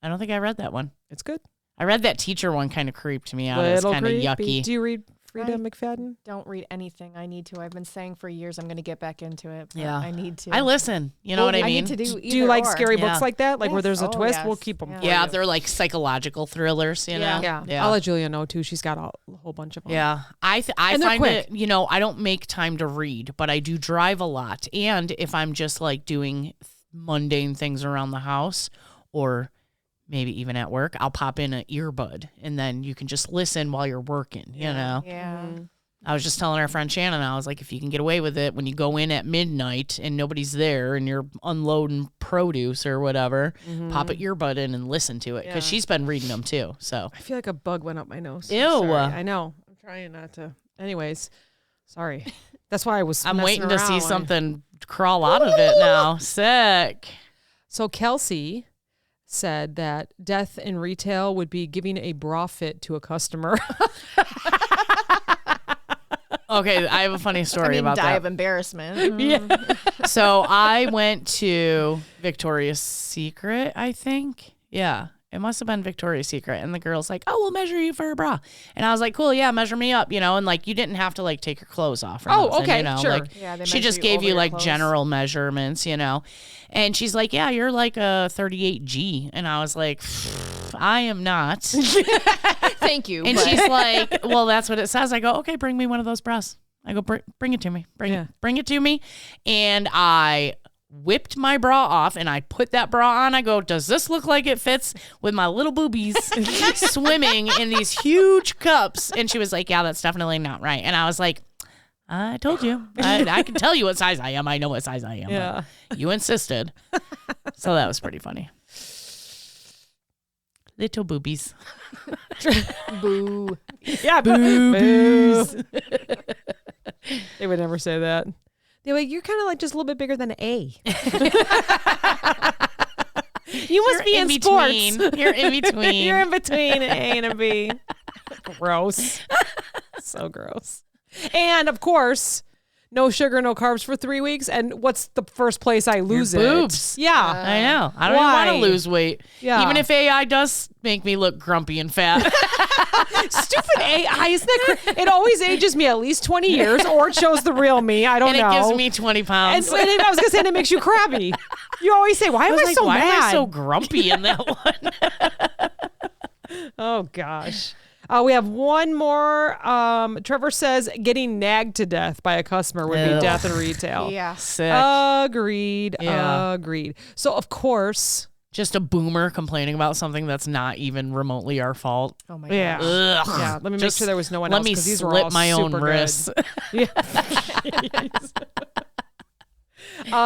Speaker 2: I don't think I read that one.
Speaker 1: It's good.
Speaker 2: I read that teacher one, kind of creeped me out. It was kind of
Speaker 1: creepy.
Speaker 2: yucky.
Speaker 1: Do you read Frida McFadden?
Speaker 3: Don't read anything. I need to. I've been saying for years I'm going to get back into it. But
Speaker 2: Yeah.
Speaker 3: I need to.
Speaker 2: I listen. You know what I
Speaker 3: I
Speaker 2: mean?
Speaker 3: need to do.
Speaker 1: Do you like scary
Speaker 2: Yeah.
Speaker 1: books like that? Like where
Speaker 3: Yes.
Speaker 1: there's a
Speaker 3: Oh,
Speaker 1: twist?
Speaker 3: yes.
Speaker 1: We'll keep them.
Speaker 3: Yeah.
Speaker 2: Yeah, they're like psychological thrillers, you know?
Speaker 1: Yeah. I'll let Julia know too. She's got a whole bunch of them.
Speaker 2: Yeah, I
Speaker 1: And they're
Speaker 2: find
Speaker 1: quick.
Speaker 2: it, I don't make time to read, but I do drive a lot. And if I'm just like doing mundane things around the house or maybe even at work, I'll pop in an earbud and then you can just listen while you're working, you know?
Speaker 3: Yeah.
Speaker 1: Mm-hmm.
Speaker 2: I was just telling our friend Shannon, I was like, if you can get away with it when you go in at midnight and nobody's there and you're unloading produce or whatever, pop an earbud in and listen to it because
Speaker 1: Yeah.
Speaker 2: she's been reading them too. So,
Speaker 1: I feel like a bug went up my nose.
Speaker 2: Ew.
Speaker 1: Sorry. I know. I'm trying not to. Anyways, sorry. That's why I was.
Speaker 2: I'm
Speaker 1: messing
Speaker 2: waiting to see
Speaker 1: around.
Speaker 2: something crawl out of it now. Sick.
Speaker 1: So Kelsey said that death in retail would be giving a bra fit to a customer.
Speaker 2: Okay, I have a funny story about
Speaker 3: die
Speaker 2: that.
Speaker 3: of embarrassment.
Speaker 1: Yeah.
Speaker 2: So I went to Victoria's Secret, I think. Yeah. It must have been Victoria's Secret. And the girl's like, oh, we'll measure you for a bra. And I was like, cool, yeah, measure me up, and like you didn't have to like take your clothes off. Or nothing,
Speaker 1: okay, sure.
Speaker 2: Like,
Speaker 3: Yeah, they
Speaker 2: she
Speaker 3: measure
Speaker 2: just
Speaker 3: you
Speaker 2: gave
Speaker 3: over
Speaker 2: you
Speaker 3: your
Speaker 2: like
Speaker 3: clothes.
Speaker 2: general measurements, And she's like, yeah, you're like a 38G. And I was like, I am not.
Speaker 3: Thank you.
Speaker 2: And
Speaker 3: but-
Speaker 2: she's like, well, that's what it says. I go, okay, bring me one of those bras. I go, bring it to me. Bring it to me. And I whipped my bra off and I put that bra on. I go, does this look like it fits with my little boobies swimming in these huge cups? And she was like, yeah, that's definitely not right. And I was like, I told you. I can tell you what size I am. I know what size I am.
Speaker 1: Yeah.
Speaker 2: You insisted. So that was pretty funny. Little boobies.
Speaker 3: Boo.
Speaker 1: Yeah, boobies. They would never say that. They're like, you're kind of like just a little bit bigger than an A. You must be in
Speaker 2: between.
Speaker 1: sports.
Speaker 2: You're in between.
Speaker 1: You're in between an A and a B. Gross. So gross. And of course, no sugar, no carbs for 3 weeks. And what's the first place I lose
Speaker 2: boobs.
Speaker 1: it? Yeah.
Speaker 2: I know. I don't even
Speaker 1: Why?
Speaker 2: want to lose weight.
Speaker 1: Yeah.
Speaker 2: Even if AI does make me look grumpy and fat.
Speaker 1: Stupid AI. Isn't that it always ages me at least 20 years or it shows the real me. I don't
Speaker 2: and
Speaker 1: know.
Speaker 2: it gives me 20 pounds.
Speaker 1: And I was going to say, and it makes you crabby. You always say, why am I so
Speaker 2: why
Speaker 1: mad?
Speaker 2: am I so grumpy in that one?
Speaker 1: Oh, gosh. We have one more. Trevor says getting nagged to death by a customer would be
Speaker 2: Ugh.
Speaker 1: death in retail.
Speaker 3: Yeah.
Speaker 2: Sick.
Speaker 1: Agreed.
Speaker 2: Yeah.
Speaker 1: Agreed. So, of course.
Speaker 2: Just a boomer complaining about something that's not even remotely our fault.
Speaker 3: Oh my
Speaker 1: Yeah.
Speaker 3: gosh.
Speaker 2: Ugh.
Speaker 1: Yeah. Let me make
Speaker 2: Just
Speaker 1: sure there was no one
Speaker 2: let
Speaker 1: else
Speaker 2: me
Speaker 1: because these were
Speaker 2: slit
Speaker 1: all
Speaker 2: my own
Speaker 1: super good.
Speaker 2: wrists.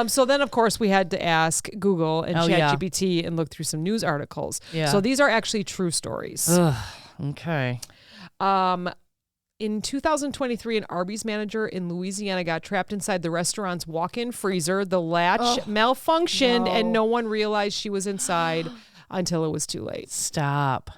Speaker 1: So then, of course, we had to ask Google and
Speaker 2: Oh, yeah.
Speaker 1: ChatGPT and look through some news articles.
Speaker 2: Yeah.
Speaker 1: So these are actually true stories.
Speaker 2: Ugh. Okay.
Speaker 1: In 2023, an Arby's manager in Louisiana got trapped inside the restaurant's walk-in freezer. The latch malfunctioned, and no one realized she was inside until it was too late.
Speaker 2: Stop.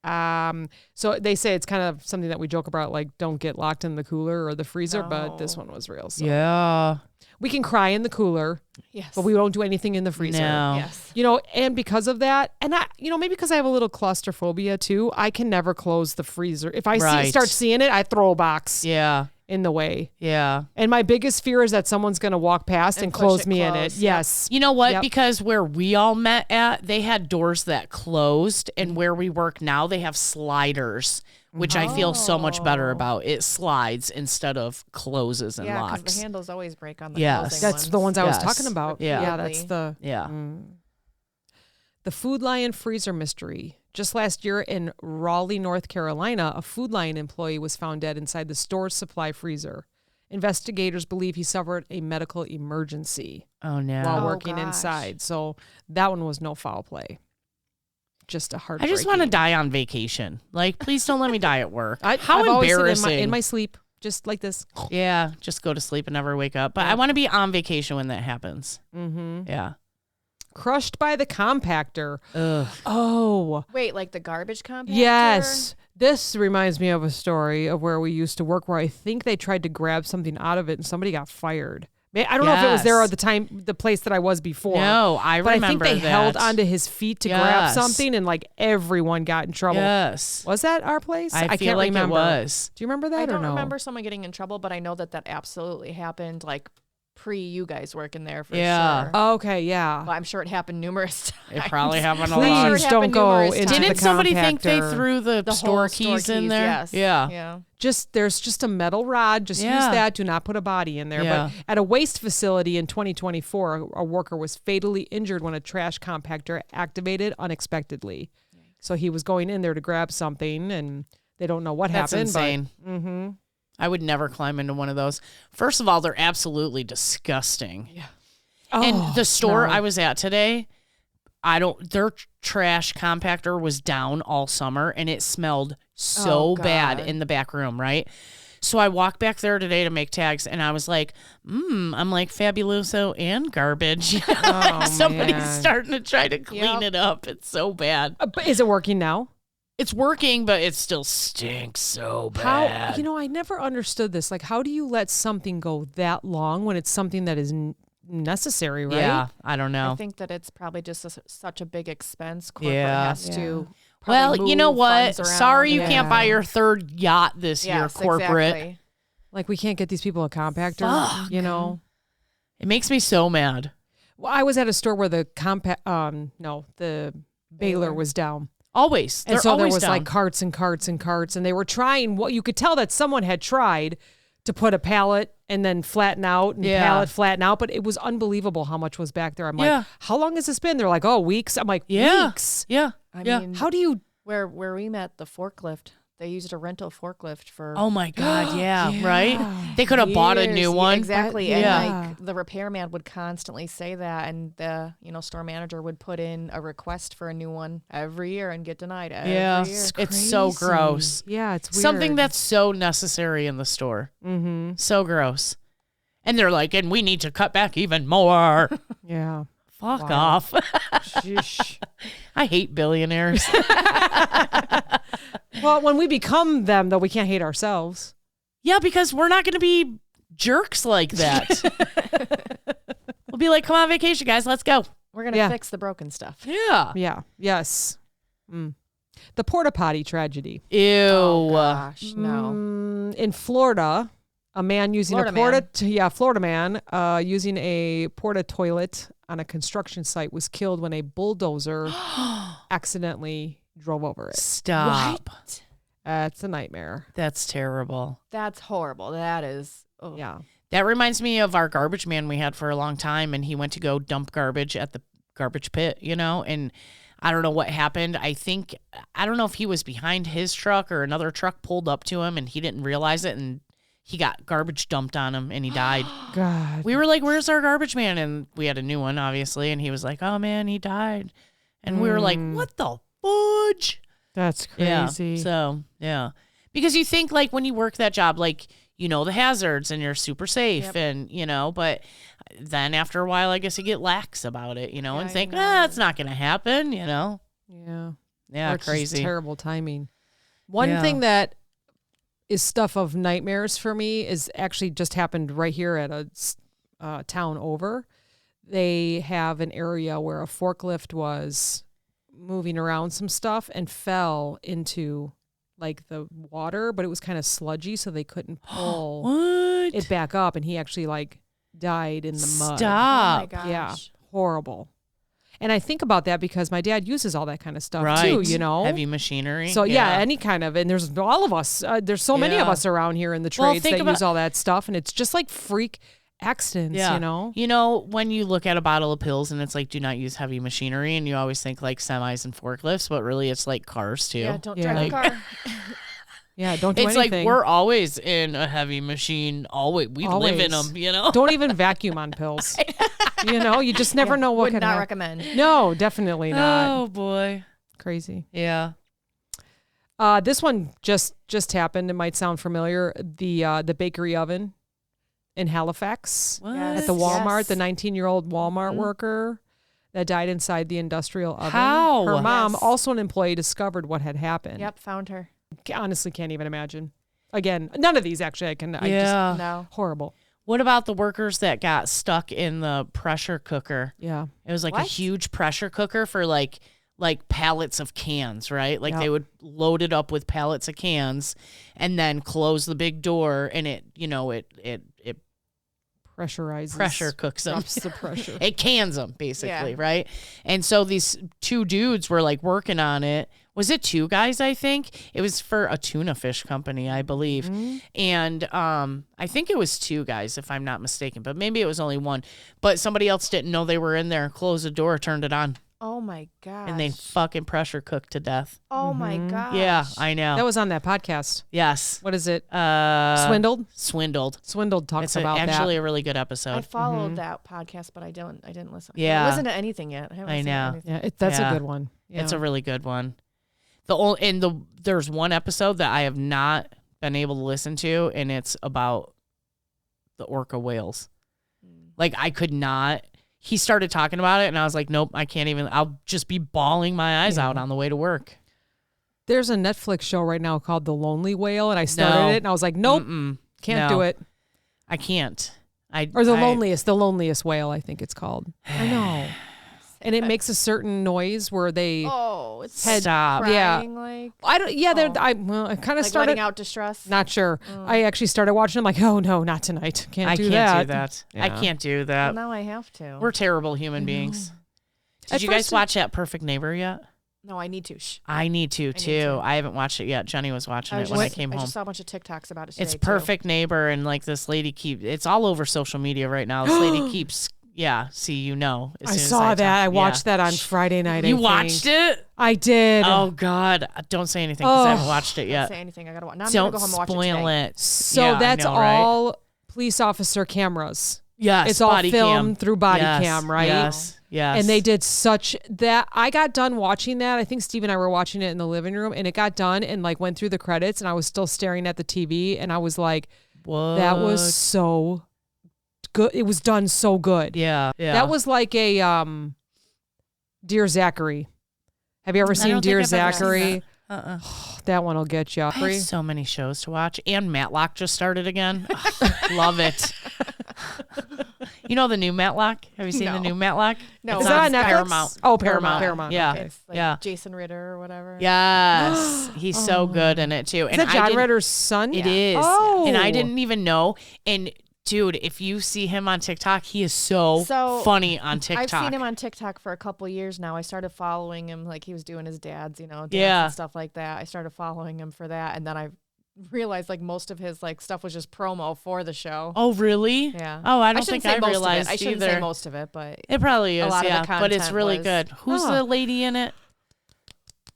Speaker 1: So they say it's kind of something that we joke about, like don't get locked in the cooler or the freezer, but this one was real. So
Speaker 2: Yeah.
Speaker 1: we can cry in the cooler,
Speaker 3: Yes.
Speaker 1: but we won't do anything in the freezer.
Speaker 2: No.
Speaker 3: Yes.
Speaker 1: And because of that, and maybe because I have a little claustrophobia too, I can never close the freezer. If I
Speaker 2: Right.
Speaker 1: start seeing it, I throw a box
Speaker 2: Yeah.
Speaker 1: in the way.
Speaker 2: Yeah.
Speaker 1: And my biggest fear is that someone's going to walk past and
Speaker 3: push
Speaker 1: close
Speaker 3: it
Speaker 1: me in it.
Speaker 3: close. Yep.
Speaker 1: Yes.
Speaker 2: You know what?
Speaker 1: Yep.
Speaker 2: Because where we all met at, they had doors that closed, and where we work now, they have sliders, which I feel so much better about. It slides instead of closes and
Speaker 3: Yeah, because
Speaker 2: locks.
Speaker 3: the handles always break on the
Speaker 2: Yes.
Speaker 3: closing
Speaker 1: That's
Speaker 3: ones.
Speaker 1: the ones I was
Speaker 2: Yes.
Speaker 1: talking about.
Speaker 2: Yeah.
Speaker 1: Yeah, that's the
Speaker 2: Yeah.
Speaker 1: The Food Lion freezer mystery. Just last year in Raleigh, North Carolina, a Food Lion employee was found dead inside the store's supply freezer. Investigators believe he suffered a medical emergency
Speaker 2: Oh no.
Speaker 1: while working
Speaker 3: gosh.
Speaker 1: inside. So that one was no foul play. Just a heart.
Speaker 2: I just want to die on vacation. Like, please don't let me die at work. How
Speaker 1: I've always said
Speaker 2: embarrassing.
Speaker 1: in my sleep, just like this.
Speaker 2: Yeah, just go to sleep and never wake up. But
Speaker 1: Yeah.
Speaker 2: I want to be on vacation when that happens.
Speaker 1: Mm-hmm.
Speaker 2: Yeah.
Speaker 1: Crushed by the compactor.
Speaker 2: Ugh.
Speaker 1: Oh,
Speaker 3: Wait, like the garbage compactor?
Speaker 1: yes. This reminds me of a story of where we used to work where I think they tried to grab something out of it and somebody got fired. I don't know if it was there
Speaker 2: Yes.
Speaker 1: at the time, the place that I was before.
Speaker 2: No, I
Speaker 1: but
Speaker 2: remember
Speaker 1: I think they
Speaker 2: that.
Speaker 1: held onto his feet to grab
Speaker 2: Yes.
Speaker 1: something and like everyone got in trouble.
Speaker 2: Yes.
Speaker 1: Was that our place?
Speaker 2: I feel
Speaker 1: can't
Speaker 2: like
Speaker 1: remember.
Speaker 2: it was.
Speaker 1: Do you remember that
Speaker 3: I
Speaker 1: or
Speaker 3: don't
Speaker 1: no?
Speaker 3: remember someone getting in trouble, but I know that absolutely happened like pre you guys working there for
Speaker 2: Yeah.
Speaker 3: sure.
Speaker 1: Okay, yeah.
Speaker 3: Well, I'm sure it happened numerous times.
Speaker 2: It probably happened a
Speaker 1: Please
Speaker 2: lot.
Speaker 3: sure it
Speaker 1: don't
Speaker 3: happened
Speaker 1: go
Speaker 3: numerous
Speaker 1: into
Speaker 3: times.
Speaker 1: the
Speaker 2: Didn't somebody think they
Speaker 1: compactor.
Speaker 2: threw the,
Speaker 3: The
Speaker 2: store
Speaker 3: whole
Speaker 2: keys in there?
Speaker 3: Yes.
Speaker 2: Yeah.
Speaker 3: Yeah.
Speaker 1: There's just a metal rod. Just use
Speaker 2: Yeah.
Speaker 1: that. Do not put a body in there.
Speaker 2: Yeah.
Speaker 1: But at a waste facility in 2024, a worker was fatally injured when a trash compactor activated unexpectedly. So he was going in there to grab something, and they don't know what
Speaker 2: That's
Speaker 1: happened.
Speaker 2: insane.
Speaker 1: But,
Speaker 2: I would never climb into one of those. First of all, they're absolutely disgusting. Yeah.
Speaker 1: Oh,
Speaker 2: And the store
Speaker 1: no.
Speaker 2: I was at today, their trash compactor was down all summer and it smelled so
Speaker 3: Oh,
Speaker 2: bad
Speaker 3: God.
Speaker 2: in the back room, right? So I walked back there today to make tags and I was like, I'm like Fabuloso and garbage.
Speaker 1: Oh,
Speaker 2: Somebody's
Speaker 1: man.
Speaker 2: starting to try to clean
Speaker 3: Yep.
Speaker 2: it up. It's so bad.
Speaker 1: But is it working now?
Speaker 2: It's working, but it still stinks so
Speaker 1: How
Speaker 2: bad.
Speaker 1: I never understood this. Like, how do you let something go that long when it's something that is necessary, right?
Speaker 2: Yeah, I don't know.
Speaker 3: I think that it's probably just such a big expense. Corporate has to.
Speaker 2: Well,
Speaker 3: probably
Speaker 2: you know
Speaker 3: move
Speaker 2: what?
Speaker 3: funds around.
Speaker 2: Sorry you
Speaker 1: Yeah.
Speaker 2: can't buy your third yacht this year,
Speaker 3: Yes,
Speaker 2: corporate.
Speaker 3: exactly.
Speaker 1: Like we can't get these people a compactor,
Speaker 2: Fuck.
Speaker 1: you know.
Speaker 2: It makes me so mad.
Speaker 1: Well, I was at a store where the the baler was down.
Speaker 2: Always.
Speaker 1: And
Speaker 2: They're
Speaker 1: so there
Speaker 2: always
Speaker 1: was
Speaker 2: down.
Speaker 1: like carts and carts and carts, and they were trying. What you could tell that someone had tried to put a pallet and then flatten out and pallet flatten out, but it was unbelievable how much was back there. I'm like, how long has this been? They're like, oh, weeks. I'm like, weeks.
Speaker 2: Yeah.
Speaker 3: I
Speaker 2: Yeah.
Speaker 3: mean,
Speaker 1: How do you?
Speaker 3: where we met the forklift, they used a rental forklift for
Speaker 2: Oh my God, yeah, right? They could have bought a new
Speaker 3: years.
Speaker 2: one.
Speaker 3: Exactly.
Speaker 1: Yeah.
Speaker 3: And like the repairman would constantly say that, and the store manager would put in a request for a new one every year and get denied every year.
Speaker 2: It's so
Speaker 1: Crazy.
Speaker 2: gross.
Speaker 1: Yeah, it's weird.
Speaker 2: Something that's so necessary in the store.
Speaker 1: Mm-hmm.
Speaker 2: So gross. And they're like, and we need to cut back even more.
Speaker 1: Yeah.
Speaker 2: Fuck
Speaker 1: Wow.
Speaker 2: off.
Speaker 1: Sheesh.
Speaker 2: I hate billionaires.
Speaker 1: Well, when we become them, though, we can't hate ourselves.
Speaker 2: Yeah, because we're not going to be jerks like that. We'll be like, come on vacation, guys. Let's go.
Speaker 3: We're gonna fix the broken stuff.
Speaker 2: Yeah.
Speaker 1: Yeah. Yes. The porta potty tragedy.
Speaker 2: Ew.
Speaker 3: Oh gosh, no.
Speaker 1: In Florida, a man using Florida man using a porta toilet on a construction site was killed when a bulldozer accidentally drove over it.
Speaker 2: Stop.
Speaker 1: It's a nightmare.
Speaker 2: That's terrible.
Speaker 3: That's horrible. That is. Oh.
Speaker 1: Yeah.
Speaker 2: That reminds me of our garbage man we had for a long time, and he went to go dump garbage at the garbage pit, and I don't know what happened. I don't know if he was behind his truck or another truck pulled up to him and he didn't realize it, and he got garbage dumped on him and he died.
Speaker 1: God.
Speaker 2: We were like, where's our garbage man? And we had a new one, obviously, and he was like, oh man, he died. And we were like, what the fudge?
Speaker 1: That's crazy.
Speaker 2: Yeah. So, yeah. Because you think, like, when you work that job, like, you know the hazards and you're super safe and, but then after a while, I guess you get lax about it, and think, it's not going to happen,
Speaker 1: Yeah.
Speaker 2: Yeah,
Speaker 1: Or it's just
Speaker 2: crazy.
Speaker 1: terrible timing. One thing that is stuff of nightmares for me is actually just happened right here at a town over. They have an area where a forklift was moving around some stuff and fell into like the water, but it was kind of sludgy, so they couldn't pull it back up, and he actually like died in the mud.
Speaker 2: Stop.
Speaker 3: Oh my gosh.
Speaker 1: Yeah, horrible. And I think about that because my dad uses all that kind of stuff
Speaker 2: Right.
Speaker 1: too,
Speaker 2: Heavy machinery.
Speaker 1: So any kind of, and there's all of us. There's so many of us around here in the
Speaker 2: Well,
Speaker 1: trades
Speaker 2: think
Speaker 1: that
Speaker 2: about-
Speaker 1: use all that stuff, and it's just like freak accidents.
Speaker 2: When you look at a bottle of pills and it's like, do not use heavy machinery, and you always think like semis and forklifts, but really it's like cars too.
Speaker 3: Yeah, don't
Speaker 1: Yeah.
Speaker 3: drive a car.
Speaker 1: Yeah, don't do
Speaker 2: It's
Speaker 1: anything.
Speaker 2: like we're always in a heavy machine. We live in
Speaker 1: Always.
Speaker 2: them,
Speaker 1: Don't even vacuum on pills. You just never know what
Speaker 3: Would
Speaker 1: could
Speaker 3: not
Speaker 1: happen.
Speaker 3: recommend.
Speaker 1: No, definitely not.
Speaker 2: Oh boy.
Speaker 1: Crazy.
Speaker 2: Yeah.
Speaker 1: This one just happened. It might sound familiar. The bakery oven in Halifax
Speaker 2: What?
Speaker 1: at the Walmart.
Speaker 3: Yes.
Speaker 1: The 19-year-old Walmart worker that died inside the industrial oven.
Speaker 2: How?
Speaker 1: Her mom,
Speaker 3: Yes.
Speaker 1: also an employee, discovered what had happened.
Speaker 3: Yep, found her.
Speaker 1: Honestly, can't even imagine. Again, none of these actually. I just
Speaker 2: Yeah.
Speaker 3: No.
Speaker 1: horrible.
Speaker 2: What about the workers that got stuck in the pressure cooker?
Speaker 1: Yeah.
Speaker 2: It was like a
Speaker 3: What?
Speaker 2: huge pressure cooker for like pallets of cans, right? Like
Speaker 1: Yep.
Speaker 2: they would load it up with pallets of cans and then close the big door, and it
Speaker 1: Pressurizes.
Speaker 2: pressure cooks them.
Speaker 1: Drops the pressure.
Speaker 2: It cans them basically,
Speaker 3: Yeah.
Speaker 2: right? And so these two dudes were like working on it. Was it two guys? I think it was for a tuna fish company, I believe. And I think it was two guys, if I'm not mistaken, but maybe it was only one. But somebody else didn't know they were in there. Closed the door, turned it on,
Speaker 3: Oh my gosh.
Speaker 2: and they fucking pressure cooked to death.
Speaker 3: Oh my gosh.
Speaker 2: Yeah, I know.
Speaker 1: That was on that podcast.
Speaker 2: Yes.
Speaker 1: What is it?
Speaker 2: Swindled.
Speaker 1: Swindled talks
Speaker 2: It's
Speaker 1: about
Speaker 2: actually
Speaker 1: that.
Speaker 2: a really good
Speaker 3: I
Speaker 2: episode.
Speaker 3: followed that podcast, but I didn't listen. I
Speaker 2: Yeah.
Speaker 3: haven't listened to anything yet. I haven't
Speaker 2: I
Speaker 3: listened to
Speaker 2: know.
Speaker 3: anything.
Speaker 1: Yeah, that's
Speaker 2: Yeah.
Speaker 1: a good one. Yeah.
Speaker 2: It's a really good one. There's one episode that I have not been able to listen to, and it's about the orca whales. Like I could not. He started talking about it, and I was like, nope, I can't even. I'll just be bawling my eyes out on the way to work.
Speaker 1: There's a Netflix show right now called The Lonely Whale, and I started
Speaker 2: No.
Speaker 1: it, and I was like, nope, can't
Speaker 2: No.
Speaker 1: do it.
Speaker 2: I can't.
Speaker 1: Or the loneliest whale, I think it's called. I know. And it makes a certain noise where they
Speaker 3: it's
Speaker 2: stop.
Speaker 3: crying, like
Speaker 1: I don't. Yeah, I kind of
Speaker 3: like
Speaker 1: started
Speaker 3: letting out distress.
Speaker 1: Not sure. I actually started watching. I'm like, oh no, not tonight. Can't do that.
Speaker 2: I can't do that.
Speaker 3: Well, now I have to.
Speaker 2: We're terrible human beings. Did
Speaker 1: At
Speaker 2: you guys
Speaker 1: first
Speaker 2: watch that Perfect Neighbor yet?
Speaker 3: No, I need to. Shh.
Speaker 2: I need to too. I haven't watched it yet. Jenny was watching it when I came home.
Speaker 3: I just saw a bunch of TikToks about it today,
Speaker 2: It's Perfect Neighbor, and like this lady it's all over social media right now. This lady keeps,
Speaker 1: I saw that. I watched that on Friday night.
Speaker 2: You watched it?
Speaker 1: I did.
Speaker 2: Oh God! Don't say anything because I haven't watched it yet.
Speaker 3: Don't say anything. I gotta watch. Now I'm
Speaker 2: Don't
Speaker 3: gonna go home and watch
Speaker 2: spoil
Speaker 3: it.
Speaker 2: it.
Speaker 1: So that's all police officer cameras.
Speaker 2: Yes,
Speaker 1: it's all
Speaker 2: body
Speaker 1: filmed
Speaker 2: cam.
Speaker 1: through body cam, right?
Speaker 2: Yes.
Speaker 1: And they did such that. I got done watching that. I think Steve and I were watching it in the living room, and it got done and like went through the credits, and I was still staring at the TV, and I was like,
Speaker 2: what?
Speaker 1: That was so good. It was done so good.
Speaker 2: Yeah.
Speaker 1: That was like a Dear Zachary. Have you ever seen Dear Zachary? That one will get you.
Speaker 2: I have so many shows to watch, and Matlock just started again. Love it. You know the new Matlock? Have you seen the new Matlock?
Speaker 3: No.
Speaker 1: Is that on Netflix?
Speaker 2: Paramount.
Speaker 1: Oh, Paramount.
Speaker 2: Yeah.
Speaker 3: Okay, it's like Jason Ritter or whatever.
Speaker 2: Yes. He's so good in it too.
Speaker 1: Is that John Ritter's son?
Speaker 2: It is.
Speaker 1: Oh.
Speaker 2: And I didn't even know. And dude, if you see him on TikTok, he is so funny on TikTok.
Speaker 3: I've seen him on TikTok for a couple years now. I started following him, like he was doing his dad's, dance and stuff like that. I started following him for that, and then I realized like most of his like stuff was just promo for the show.
Speaker 2: Oh, really?
Speaker 3: Yeah.
Speaker 2: Oh, I don't think I
Speaker 3: most
Speaker 2: realized
Speaker 3: of it. I shouldn't
Speaker 2: either.
Speaker 3: say most of it, but
Speaker 2: it probably is.
Speaker 3: A lot of the
Speaker 2: but it's
Speaker 3: content
Speaker 2: really
Speaker 3: was-
Speaker 2: good. Who's the lady in it?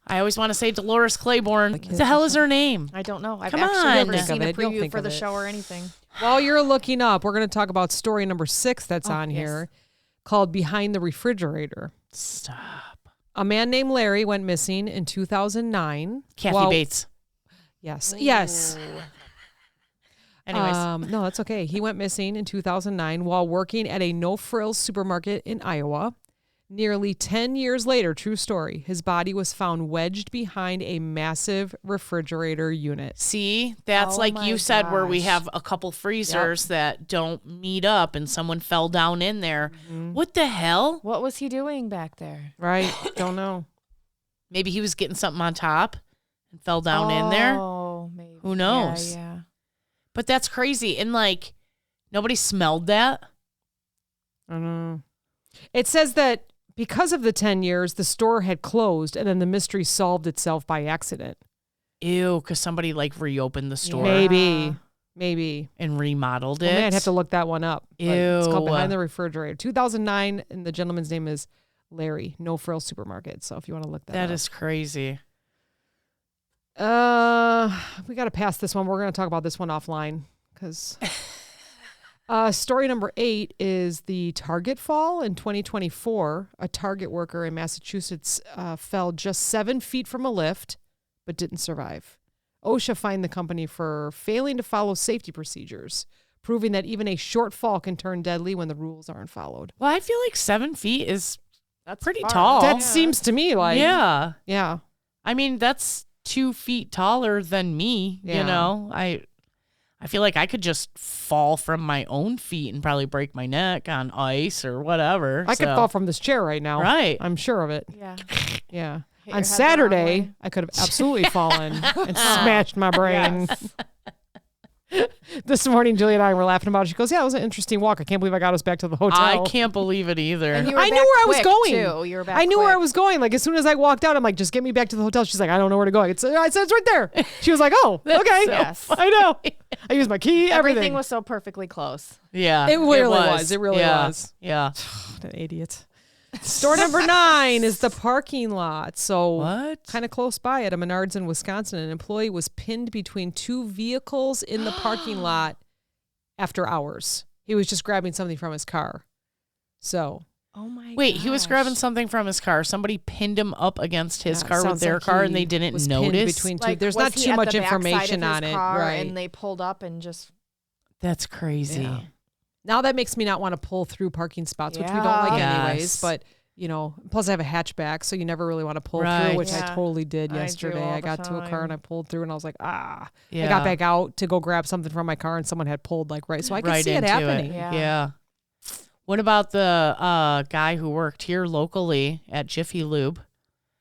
Speaker 2: I always want to say Dolores Claiborne. What the hell is her name?
Speaker 3: I don't know. I've
Speaker 2: Come
Speaker 3: actually
Speaker 2: on.
Speaker 3: never
Speaker 2: Think
Speaker 3: seen
Speaker 1: of
Speaker 3: a
Speaker 1: it. You'll
Speaker 3: preview
Speaker 1: think
Speaker 3: for
Speaker 1: of
Speaker 3: the
Speaker 1: it.
Speaker 3: show or anything.
Speaker 1: While you're looking up, we're going to talk about story number 6 that's on here called Behind the Refrigerator.
Speaker 2: Stop.
Speaker 1: A man named Larry went missing in 2009.
Speaker 2: Kathy Bates.
Speaker 1: Yes. Yes.
Speaker 2: Anyways.
Speaker 1: No, that's okay. He went missing in 2009 while working at a no-frills supermarket in Iowa. Nearly 10 years later, true story, his body was found wedged behind a massive refrigerator unit.
Speaker 2: See, that's like you said, where we have a couple freezers that don't meet up and someone fell down in there. What the hell?
Speaker 3: What was he doing back there?
Speaker 1: Right? Don't know.
Speaker 2: Maybe he was getting something on top and fell down in there.
Speaker 3: Oh, maybe.
Speaker 2: Who knows?
Speaker 3: Yeah.
Speaker 2: But that's crazy. And like, nobody smelled that.
Speaker 1: I don't know. It says that because of the 10 years, the store had closed and then the mystery solved itself by accident.
Speaker 2: Ew, because somebody like reopened the store.
Speaker 1: Maybe.
Speaker 2: And remodeled it.
Speaker 1: Well, I'd have to look that one up.
Speaker 2: Ew.
Speaker 1: It's called Behind the Refrigerator. 2009, and the gentleman's name is Larry, No Frills Supermarket. So if you want to look that up.
Speaker 2: That is crazy.
Speaker 1: We got to pass this one. We're going to talk about this one offline because story number 8 is the Target fall in 2024. A Target worker in Massachusetts fell just 7 feet from a lift, but didn't survive. OSHA fined the company for failing to follow safety procedures, proving that even a short fall can turn deadly when the rules aren't followed.
Speaker 2: Well, I feel like 7 feet is pretty
Speaker 3: far.
Speaker 2: tall.
Speaker 1: That seems to me like
Speaker 2: Yeah.
Speaker 1: I
Speaker 2: mean, that's 2 feet taller than me.
Speaker 1: Yeah.
Speaker 2: You know, I feel like I could just fall from my own feet and probably break my neck on ice or whatever.
Speaker 1: I could fall from this chair right now.
Speaker 2: Right.
Speaker 1: I'm sure of it.
Speaker 3: Yeah.
Speaker 1: Yeah.
Speaker 3: Hit
Speaker 1: On
Speaker 3: your head the wrong
Speaker 1: Saturday,
Speaker 3: way.
Speaker 1: I could have absolutely fallen and smashed my brain. This morning, Julie and I were laughing about it. She goes, yeah, it was an interesting walk. I can't believe I got us back to the hotel.
Speaker 2: I can't believe it either.
Speaker 3: And you were
Speaker 1: I knew
Speaker 3: back
Speaker 1: where I was
Speaker 3: quick,
Speaker 1: going.
Speaker 3: Too. You were back
Speaker 1: I knew where I
Speaker 3: quick.
Speaker 1: was going. Like, as soon as I walked out, I'm like, just get me back to the hotel. She's like, I don't know where to go. I said, it's right there. She was like, oh, okay.
Speaker 3: Yes.
Speaker 1: I know. I used my key, everything.
Speaker 3: Everything was so perfectly close.
Speaker 2: Yeah.
Speaker 1: It really was. It really
Speaker 2: Yeah.
Speaker 1: was.
Speaker 2: Yeah.
Speaker 1: What an idiot. Store number 9 is the parking lot. So
Speaker 2: What?
Speaker 1: kind of close by at a Menards in Wisconsin, an employee was pinned between 2 vehicles in the parking lot after hours. He was just grabbing something from his car. So
Speaker 3: Oh my
Speaker 2: Wait, he was
Speaker 3: gosh.
Speaker 2: grabbing something from his car. Somebody pinned him up against his
Speaker 1: Yeah,
Speaker 2: car with
Speaker 1: sounds
Speaker 2: their
Speaker 1: like
Speaker 2: car
Speaker 1: he
Speaker 2: and they didn't
Speaker 1: was pinned
Speaker 2: notice.
Speaker 1: between two.
Speaker 3: Like,
Speaker 1: There's
Speaker 3: was
Speaker 1: not
Speaker 3: he
Speaker 1: too
Speaker 3: at
Speaker 1: much
Speaker 3: the backside of
Speaker 1: information
Speaker 3: his
Speaker 1: on it.
Speaker 3: car
Speaker 1: Right.
Speaker 3: And they pulled up and just.
Speaker 2: That's crazy.
Speaker 1: Yeah. Now that makes me not want to pull through parking spots, which we don't
Speaker 3: Yeah.
Speaker 1: like
Speaker 2: Yes.
Speaker 1: anyways. But plus I have a hatchback, so you never really want to pull
Speaker 2: Right.
Speaker 1: through, which I
Speaker 3: Yeah.
Speaker 1: totally did
Speaker 3: I do
Speaker 1: yesterday.
Speaker 3: all
Speaker 1: I
Speaker 3: the
Speaker 1: got to a car and I
Speaker 3: time.
Speaker 1: pulled through and I was like, I
Speaker 2: Yeah.
Speaker 1: got back out to go grab something from my car and someone had pulled like right. So I could
Speaker 2: right
Speaker 1: see it
Speaker 2: into
Speaker 1: happening.
Speaker 3: Yeah.
Speaker 2: What about the guy who worked here locally at Jiffy Lube?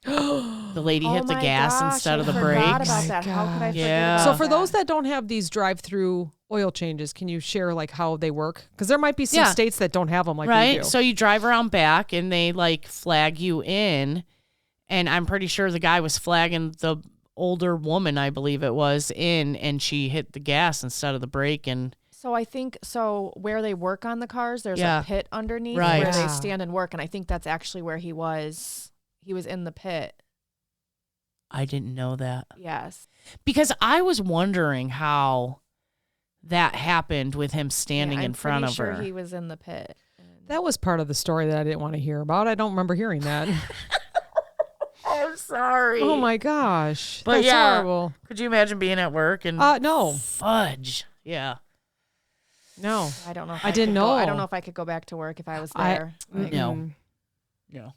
Speaker 2: The lady
Speaker 3: Oh
Speaker 2: hit the
Speaker 3: my
Speaker 2: gas
Speaker 3: gosh,
Speaker 2: instead
Speaker 3: I
Speaker 2: of the
Speaker 3: forgot
Speaker 2: brakes.
Speaker 3: about that. How could I forget
Speaker 2: Yeah.
Speaker 3: about
Speaker 1: So for
Speaker 3: that?
Speaker 1: those that don't have these drive-through oil changes, can you share like how they work? Because there might be some
Speaker 2: Yeah.
Speaker 1: states that don't have them like we
Speaker 2: Right.
Speaker 1: do.
Speaker 2: So you drive around back and they like flag you in. And I'm pretty sure the guy was flagging the older woman, I believe it was, in, and she hit the gas instead of the brake. And
Speaker 3: So I think where they work on the cars, there's
Speaker 2: Yeah.
Speaker 3: a pit underneath
Speaker 2: Right.
Speaker 3: where they
Speaker 1: Yeah.
Speaker 3: stand and work, and I think that's actually where he was. He was in the pit.
Speaker 2: I didn't know that.
Speaker 3: Yes.
Speaker 2: Because I was wondering how that happened with him standing
Speaker 3: Yeah,
Speaker 2: in front
Speaker 3: I'm
Speaker 2: of
Speaker 3: pretty
Speaker 2: her.
Speaker 3: sure he was in the pit.
Speaker 1: That was part of the story that I didn't want to hear about. I don't remember hearing that.
Speaker 2: I'm sorry.
Speaker 1: Oh my gosh.
Speaker 2: But
Speaker 1: That's
Speaker 2: yeah.
Speaker 1: horrible.
Speaker 2: Could you imagine being at work and
Speaker 1: No.
Speaker 2: fudge? Yeah.
Speaker 1: No.
Speaker 3: I don't know. If
Speaker 1: I didn't
Speaker 3: could go- I
Speaker 1: know.
Speaker 3: don't know if I could go back to work if I was
Speaker 1: I-
Speaker 3: there. Like,
Speaker 2: No.
Speaker 1: Mm.
Speaker 2: No.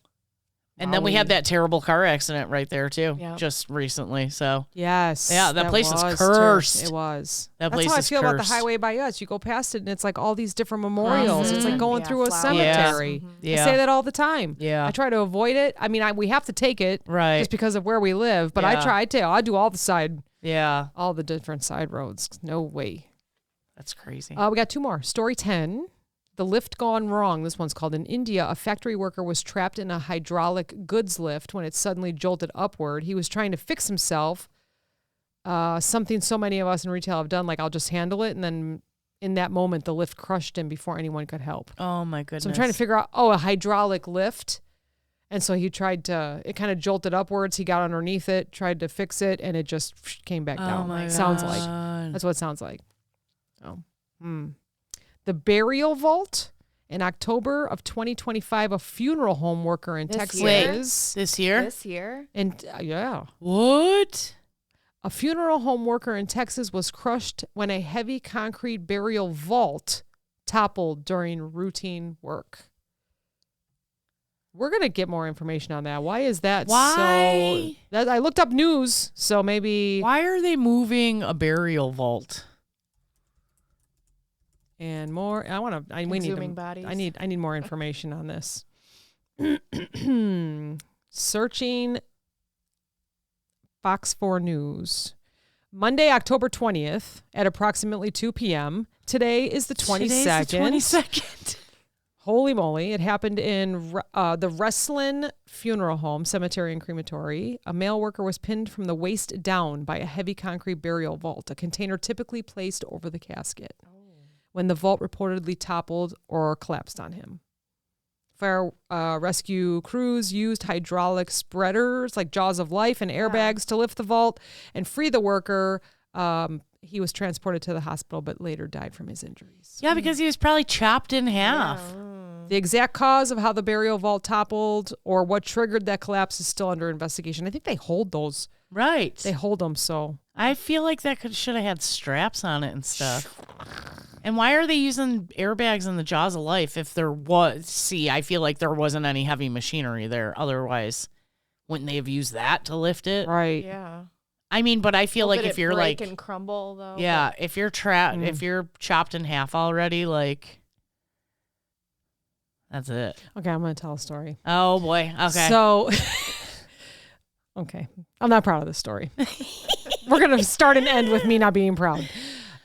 Speaker 2: And then we had that terrible car accident right there too,
Speaker 3: Yep.
Speaker 2: just recently. So
Speaker 1: Yes.
Speaker 2: Yeah, that place is
Speaker 1: was
Speaker 2: cursed.
Speaker 1: It was.
Speaker 2: That
Speaker 1: That's
Speaker 2: place
Speaker 1: how I
Speaker 2: is
Speaker 1: feel about the
Speaker 2: cursed.
Speaker 1: highway by us. You go past it and it's like all these different memorials. It's like
Speaker 2: Mhm.
Speaker 1: going
Speaker 3: Yeah,
Speaker 1: through a
Speaker 3: flowers.
Speaker 1: cemetery.
Speaker 3: Mhm.
Speaker 2: Yeah.
Speaker 1: I say that all the time.
Speaker 2: Yeah.
Speaker 1: I try to avoid it. I mean, we have to take it
Speaker 2: Right.
Speaker 1: just because of where we live, but I
Speaker 2: Yeah.
Speaker 1: try to. I do all the different side roads. No way.
Speaker 2: That's crazy.
Speaker 1: We got two more. Story 10. The lift gone wrong. This one's called in India. A factory worker was trapped in a hydraulic goods lift when it suddenly jolted upward. He was trying to fix himself. Something so many of us in retail have done, like I'll just handle it. And then in that moment, the lift crushed him before anyone could help.
Speaker 2: Oh my goodness.
Speaker 1: So I'm trying to figure out, a hydraulic lift. And so he tried to, it kind of jolted upwards. He got underneath it, tried to fix it, and it just came back down.
Speaker 2: Oh my
Speaker 1: Sounds like.
Speaker 2: God.
Speaker 1: That's what it sounds like. The burial vault in October of 2025, a funeral home worker in
Speaker 3: This
Speaker 1: Texas.
Speaker 3: year?
Speaker 2: This year?
Speaker 3: This year?
Speaker 1: And yeah.
Speaker 2: What?
Speaker 1: A funeral home worker in Texas was crushed when a heavy concrete burial vault toppled during routine work. We're going to get more information on that. Why is that
Speaker 2: Why?
Speaker 1: so? I looked up news, so maybe.
Speaker 2: Why are they moving a burial vault?
Speaker 1: And more. We need
Speaker 3: Exhuming bodies.
Speaker 1: I need more information on this. Searching Fox 4 News. Monday, October 20th at approximately 2 p.m. Today is the 22nd.
Speaker 2: Today's the 22nd.
Speaker 1: Holy moly. It happened in the Wrestling Funeral Home, Cemetery and Crematory. A male worker was pinned from the waist down by a heavy concrete burial vault, a container typically placed over the casket, when the vault reportedly toppled or collapsed on him. Fire rescue crews used hydraulic spreaders like jaws of life and airbags to lift the vault and free the worker. He was transported to the hospital but later died from his injuries.
Speaker 2: Yeah, because he was probably chopped in half.
Speaker 1: The exact cause of how the burial vault toppled or what triggered that collapse is still under investigation. I think they hold those.
Speaker 2: Right.
Speaker 1: They hold them so.
Speaker 2: I feel like that should have had straps on it and stuff. And why are they using airbags in the jaws of life if there was? See, I feel like there wasn't any heavy machinery there. Otherwise, wouldn't they have used that to lift it?
Speaker 1: Right.
Speaker 3: Yeah.
Speaker 2: I mean, but I feel
Speaker 3: Well,
Speaker 2: like
Speaker 3: did
Speaker 2: if
Speaker 3: it
Speaker 2: you're
Speaker 3: break
Speaker 2: like,
Speaker 3: and crumble though.
Speaker 2: yeah, if you're if you're chopped in half already, like, that's it.
Speaker 1: Okay, I'm going to tell a story.
Speaker 2: Oh boy. Okay.
Speaker 1: So, okay. I'm not proud of this story. We're going to start and end with me not being proud.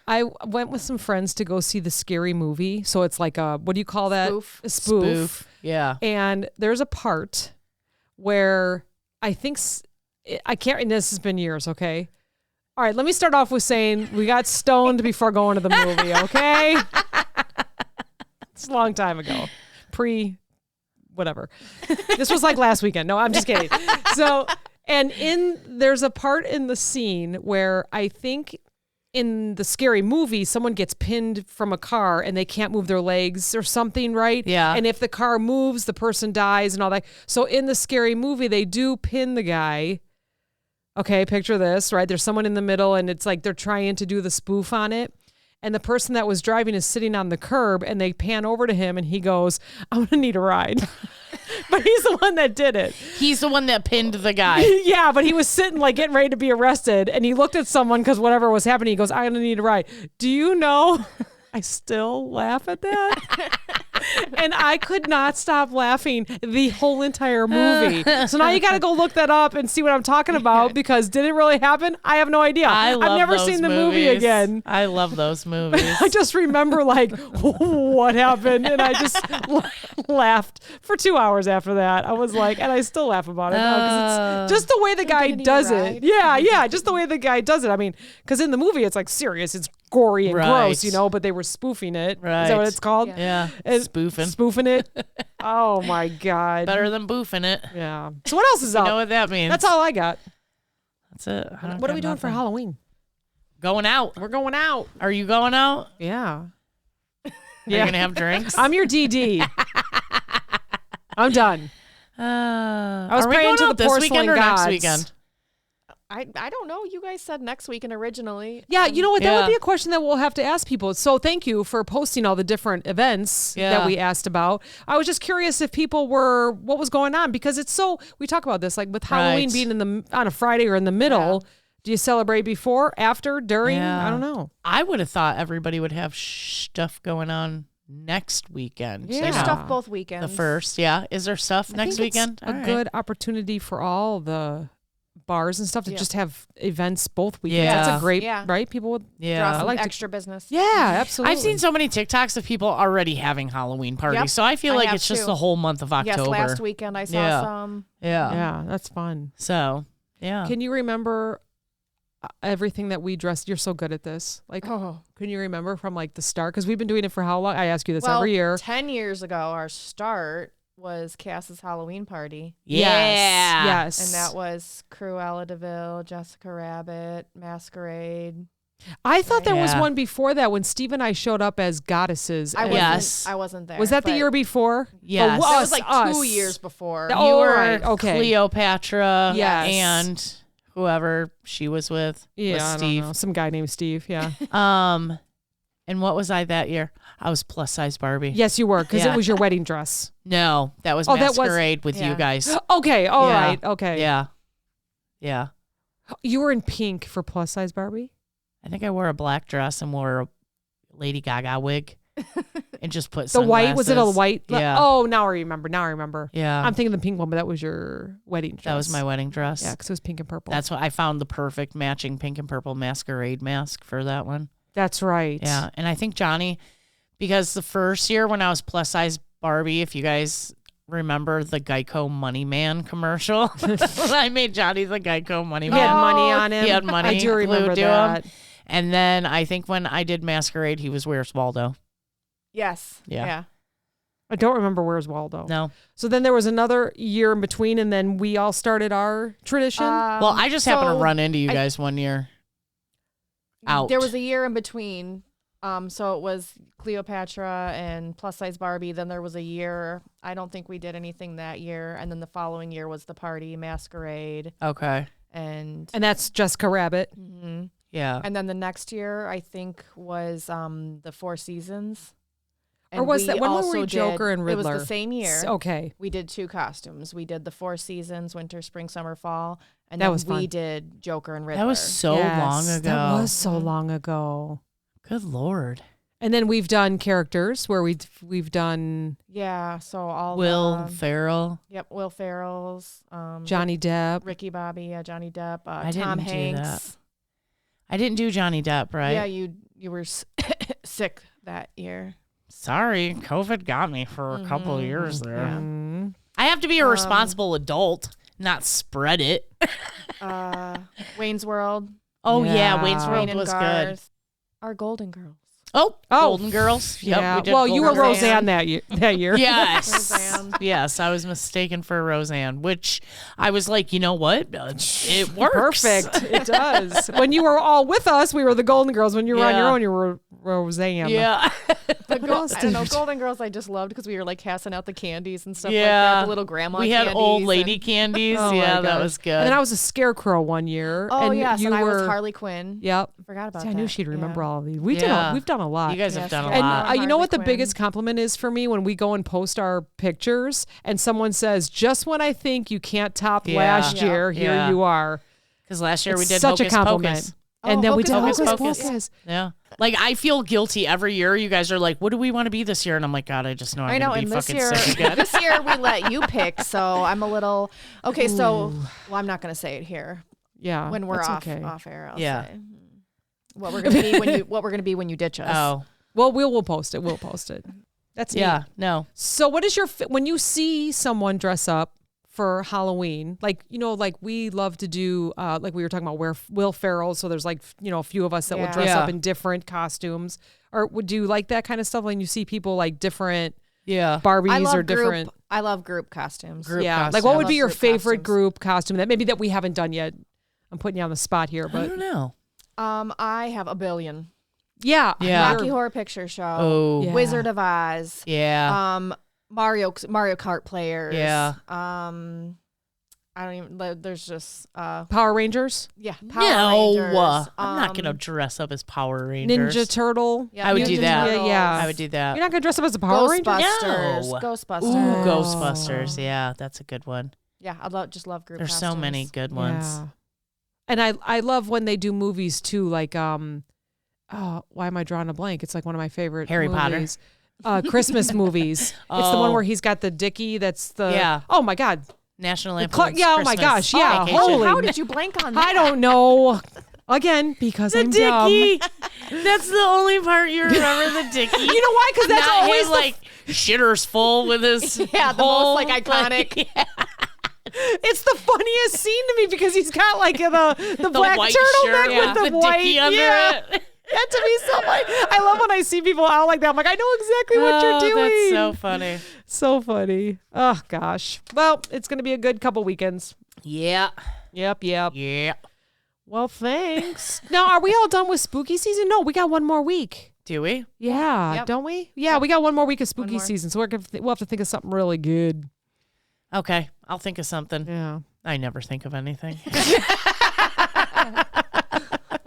Speaker 1: I went with some friends to go see the Scary Movie. So it's like a, what do you call that?
Speaker 3: Spoof.
Speaker 1: A spoof.
Speaker 2: Yeah.
Speaker 1: And there's a part where I think, I can't, and this has been years, okay? All right, let me start off with saying we got stoned before going to the movie, okay? It's a long time ago. Whatever. This was like last weekend. No, I'm just kidding. So, and there's a part in the scene where I think in the Scary Movie, someone gets pinned from a car and they can't move their legs or something, right?
Speaker 2: Yeah.
Speaker 1: And if the car moves, the person dies and all that. So in the Scary Movie, they do pin the guy. Okay, picture this, right? There's someone in the middle and it's like they're trying to do the spoof on it. And the person that was driving is sitting on the curb and they pan over to him and he goes, I'm going to need a ride. But he's the one that did it.
Speaker 2: He's the one that pinned the guy.
Speaker 1: Yeah, but he was sitting like getting ready to be arrested, and he looked at someone because whatever was happening. He goes, "I'm gonna need a ride." Do you know? I still laugh at that. And I could not stop laughing the whole entire movie. So now you got to go look that up and see what I'm talking about, because did it really happen? I have no idea. I've never seen the movie again.
Speaker 2: I love those movies.
Speaker 1: I just remember like what happened, and I just laughed for 2 hours after that. I was like, and I still laugh about it now because it's just the way the guy does it. Yeah, just the way the guy does it. I mean, because in the movie it's like serious, it's gory and gross, but they were spoofing it.
Speaker 2: Right.
Speaker 1: Is that what it's called?
Speaker 2: Yeah. Spoofing it.
Speaker 1: Oh my God.
Speaker 2: Better than boofing it.
Speaker 1: Yeah. So what else is up?
Speaker 2: You know what that means?
Speaker 1: That's all I got.
Speaker 2: That's it.
Speaker 1: What are we doing for Halloween?
Speaker 2: Going out.
Speaker 1: We're going out.
Speaker 2: Are you going out?
Speaker 1: Yeah.
Speaker 2: Are you going to have drinks?
Speaker 1: I'm your DD. I'm done.
Speaker 2: I
Speaker 1: was praying to the
Speaker 2: this weekend or
Speaker 1: gods.
Speaker 2: next weekend?
Speaker 3: I don't know. You guys said next weekend originally.
Speaker 1: Yeah, you know what? That would be a question that we'll have to ask people. So thank you for posting all the different events that we asked about. I was just curious if people what was going on, because it's we talk about this, like with Halloween being on a Friday or in the middle. Yeah. Do you celebrate before, after, during?
Speaker 2: Yeah.
Speaker 1: I don't know.
Speaker 2: I would have thought everybody would have stuff going on next weekend.
Speaker 3: Yeah. There's stuff both weekends.
Speaker 2: The first, yeah. Is there stuff next weekend?
Speaker 1: It's a good opportunity for all the bars and stuff to just have events both weekends.
Speaker 2: Yeah.
Speaker 1: That's a great, right? People would
Speaker 3: draw some extra business.
Speaker 1: Yeah, absolutely.
Speaker 2: I've seen so many TikToks of people already having Halloween parties. So I feel like it's just the whole month of October.
Speaker 3: Yes, last weekend I saw some.
Speaker 1: Yeah, that's fun.
Speaker 2: So, yeah.
Speaker 1: Can you remember everything that we dressed? You're so good at this. Like, can you remember from like the start? Because we've been doing it for how long? I ask you this every year.
Speaker 3: 10 years ago, our start was Cass's Halloween party.
Speaker 1: Yes.
Speaker 3: And that was Cruella DeVille, Jessica Rabbit, Masquerade.
Speaker 1: I thought there was one before that when Steve and I showed up as goddesses.
Speaker 3: I wasn't there.
Speaker 1: Was that the year before?
Speaker 2: Yes.
Speaker 3: That was like 2 years before.
Speaker 2: You were Cleopatra and whoever she was with.
Speaker 1: Yeah,
Speaker 2: Steve.
Speaker 1: I don't know. Some guy named Steve, yeah.
Speaker 2: And what was I that year? I was plus size Barbie.
Speaker 1: Yes, you were, because it was your wedding dress.
Speaker 2: No, that was Masquerade with you guys.
Speaker 1: Okay, all right, okay.
Speaker 2: Yeah.
Speaker 1: You were in pink for plus size Barbie?
Speaker 2: I think I wore a black dress and wore a Lady Gaga wig and just put
Speaker 1: the white. Was it a white?
Speaker 2: Yeah.
Speaker 1: Oh, now I remember.
Speaker 2: Yeah.
Speaker 1: I'm thinking the pink one, but that was your wedding dress.
Speaker 2: That was my wedding dress.
Speaker 1: Yeah, because it was pink and purple.
Speaker 2: That's what I found, the perfect matching pink and purple masquerade mask for that one.
Speaker 1: That's right.
Speaker 2: Yeah. And I think Johnny, because the first year when I was plus size Barbie, if you guys remember the Geico Money Man commercial, I made Johnny the Geico Money Man.
Speaker 1: He had money on him.
Speaker 2: He had money.
Speaker 1: I do remember that.
Speaker 2: And then I think when I did Masquerade, he was Where's Waldo.
Speaker 3: Yes.
Speaker 2: Yeah.
Speaker 1: I don't remember Where's Waldo.
Speaker 2: No.
Speaker 1: So then there was another year in between, and then we all started our tradition.
Speaker 2: Well, I just happened to run into you guys one year.
Speaker 3: There was a year in between. So it was Cleopatra and plus size Barbie. Then there was a year. I don't think we did anything that year. And then the following year was the party, Masquerade.
Speaker 2: Okay.
Speaker 3: And
Speaker 1: that's Jessica Rabbit.
Speaker 3: Mm-hmm.
Speaker 2: Yeah.
Speaker 3: And then the next year, I think, was the Four Seasons. And
Speaker 1: or was that when were we Joker and Riddler?
Speaker 3: It was the same year.
Speaker 1: Okay.
Speaker 3: We did 2 costumes. We did the Four Seasons, winter, spring, summer, fall. And
Speaker 1: that
Speaker 3: then
Speaker 1: was fun.
Speaker 3: we did Joker and Riddler.
Speaker 2: That was so long ago.
Speaker 1: That was so long ago.
Speaker 2: Good Lord.
Speaker 1: And then we've done characters where we've done
Speaker 3: so all
Speaker 2: Will Ferrell.
Speaker 3: Yep, Will Ferrell's
Speaker 1: Johnny Depp,
Speaker 3: Ricky Bobby, Johnny Depp,
Speaker 2: I
Speaker 3: Tom
Speaker 2: didn't
Speaker 3: Hanks.
Speaker 2: Do that. I didn't do Johnny Depp, right?
Speaker 3: Yeah, you were sick that year.
Speaker 2: Sorry, COVID got me for a couple of years there.
Speaker 3: Yeah.
Speaker 2: I have to be a responsible adult, not spread it.
Speaker 3: Wayne's World.
Speaker 2: Oh yeah, Wayne's World was good.
Speaker 3: Our Golden Girls.
Speaker 2: Oh, Golden Girls. Yep,
Speaker 1: yeah.
Speaker 2: we did
Speaker 1: well, you were
Speaker 3: Roseanne
Speaker 1: that year.
Speaker 2: Yes.
Speaker 3: Roseanne.
Speaker 2: Yes, I was mistaken for Roseanne, which I was like, you know what? It works.
Speaker 1: Perfect. It does. When you were all with us, we were the Golden Girls. When you were on your own, you were Roseanne.
Speaker 2: Yeah.
Speaker 3: I don't know. Golden Girls I just loved because we were like passing out the candies and stuff like that. The little grandma
Speaker 2: We had old lady candies.
Speaker 1: Oh
Speaker 2: yeah, that was good.
Speaker 1: And then I was a Scarecrow one year.
Speaker 3: Oh,
Speaker 1: and
Speaker 3: yes.
Speaker 1: you
Speaker 3: and
Speaker 1: were...
Speaker 3: I was Harley Quinn.
Speaker 1: Yep.
Speaker 3: Forgot about
Speaker 1: See,
Speaker 3: that.
Speaker 1: I knew she'd remember
Speaker 3: Yeah.
Speaker 1: all of these. We've done a lot.
Speaker 2: You guys have done a
Speaker 3: And,
Speaker 2: lot.
Speaker 1: And you know what the
Speaker 3: Harley
Speaker 1: biggest
Speaker 3: Quinn.
Speaker 1: compliment is for me when we go and post our pictures and someone says, just when I think you can't top
Speaker 2: Yeah.
Speaker 1: last
Speaker 3: Yeah.
Speaker 1: year, here
Speaker 2: Yeah.
Speaker 1: you are.
Speaker 2: Because last year we
Speaker 1: It's
Speaker 2: did
Speaker 1: such a
Speaker 2: Hocus
Speaker 1: compliment.
Speaker 2: Pocus.
Speaker 1: And then we did
Speaker 3: Hocus
Speaker 1: Hocus
Speaker 2: Pocus.
Speaker 1: Pocus.
Speaker 2: Yeah. Like, I feel guilty every year. You guys are like, what do we want to be this year? And I'm like, God, I just know I'm going to be
Speaker 3: and this
Speaker 2: fucking
Speaker 3: year,
Speaker 2: sick again.
Speaker 3: this year we let you pick, so I'm a little okay. So, well, I'm not going to say it here
Speaker 1: Yeah.
Speaker 3: when we're
Speaker 1: that's
Speaker 3: off air. I'll
Speaker 2: Yeah.
Speaker 3: say what we're going to be when you ditch us.
Speaker 2: Oh,
Speaker 1: Well, we'll post it. We'll post it. That's
Speaker 2: yeah.
Speaker 1: neat.
Speaker 2: No.
Speaker 1: So what is when you see someone dress up for Halloween, like, like we love to do, like we were talking about Will Ferrell. So there's like, a few of us that will dress
Speaker 2: Yeah.
Speaker 1: up in different costumes. Or would you like that kind of stuff when you see people like different
Speaker 2: Yeah.
Speaker 1: Barbies or different?
Speaker 3: I love group costumes.
Speaker 2: Group
Speaker 1: yeah.
Speaker 2: costume.
Speaker 1: Like what would
Speaker 3: I
Speaker 1: be
Speaker 3: love
Speaker 1: your
Speaker 3: group
Speaker 1: favorite
Speaker 3: costumes.
Speaker 1: group costume that we haven't done yet? I'm putting you on the spot here,
Speaker 2: I
Speaker 1: but
Speaker 2: don't know.
Speaker 3: I have a billion.
Speaker 1: yeah.
Speaker 2: Yeah.
Speaker 3: Rocky Horror Picture Show.
Speaker 2: Oh.
Speaker 1: Yeah.
Speaker 3: Wizard of Oz.
Speaker 2: Yeah.
Speaker 3: Mario Kart players.
Speaker 2: Yeah.
Speaker 3: I don't even. There's just
Speaker 1: Power Rangers,
Speaker 3: Power
Speaker 2: No.
Speaker 3: Rangers.
Speaker 2: I'm not going to dress up as Power Rangers.
Speaker 1: Ninja Turtle.
Speaker 3: Yeah,
Speaker 2: I would do
Speaker 3: Ninja
Speaker 2: that.
Speaker 3: Turtles.
Speaker 1: Yeah.
Speaker 2: I would do that.
Speaker 1: You're not gonna dress up as a Power Ranger?
Speaker 3: Ghostbusters.
Speaker 2: No.
Speaker 3: Ghostbusters.
Speaker 2: Ooh, Ghostbusters. Yeah, that's a good one.
Speaker 3: Yeah, I love group
Speaker 2: There's
Speaker 3: costumes.
Speaker 2: so many good ones.
Speaker 1: Yeah. And I love when they do movies too, like why am I drawing a blank? It's like one of my favorite
Speaker 2: Harry Potter.
Speaker 1: movies. Christmas movies. It's the one where he's got the Dickie. That's the
Speaker 2: Yeah.
Speaker 1: Oh my God.
Speaker 2: National
Speaker 1: The
Speaker 2: Lampoon's
Speaker 1: yeah. Oh my
Speaker 2: Christmas
Speaker 1: gosh. Yeah.
Speaker 2: Vacation.
Speaker 1: Holy.
Speaker 3: How did you blank on that?
Speaker 1: I don't know. Again, because
Speaker 2: The
Speaker 1: I'm dumb.
Speaker 2: Dickie. That's the only part you remember. The Dickie.
Speaker 1: You know why? Because that's
Speaker 2: Not
Speaker 1: always
Speaker 2: him, like shitters full with his
Speaker 3: Yeah, the
Speaker 2: whole,
Speaker 3: most like iconic.
Speaker 2: yeah.
Speaker 1: it's the funniest scene to me because he's got like the black
Speaker 2: white
Speaker 1: turtleneck
Speaker 2: shirt
Speaker 1: with the white
Speaker 2: Dickie under it.
Speaker 1: That to me so funny. I love when I see people out like that. I'm like, I know exactly what you're doing.
Speaker 2: That's so funny.
Speaker 1: So funny. Oh gosh. Well, it's gonna be a good couple weekends.
Speaker 2: Yeah.
Speaker 1: Yep.
Speaker 2: Yeah.
Speaker 1: Well, thanks. Now, are we all done with spooky season? No, we got one more week.
Speaker 2: Do we?
Speaker 1: Yeah,
Speaker 3: Yep.
Speaker 1: don't we? Yeah, we got one more week of spooky
Speaker 3: more.
Speaker 1: season, so we'll have to think of something really good.
Speaker 2: Okay. I'll think of something.
Speaker 1: Yeah.
Speaker 2: I never think of anything.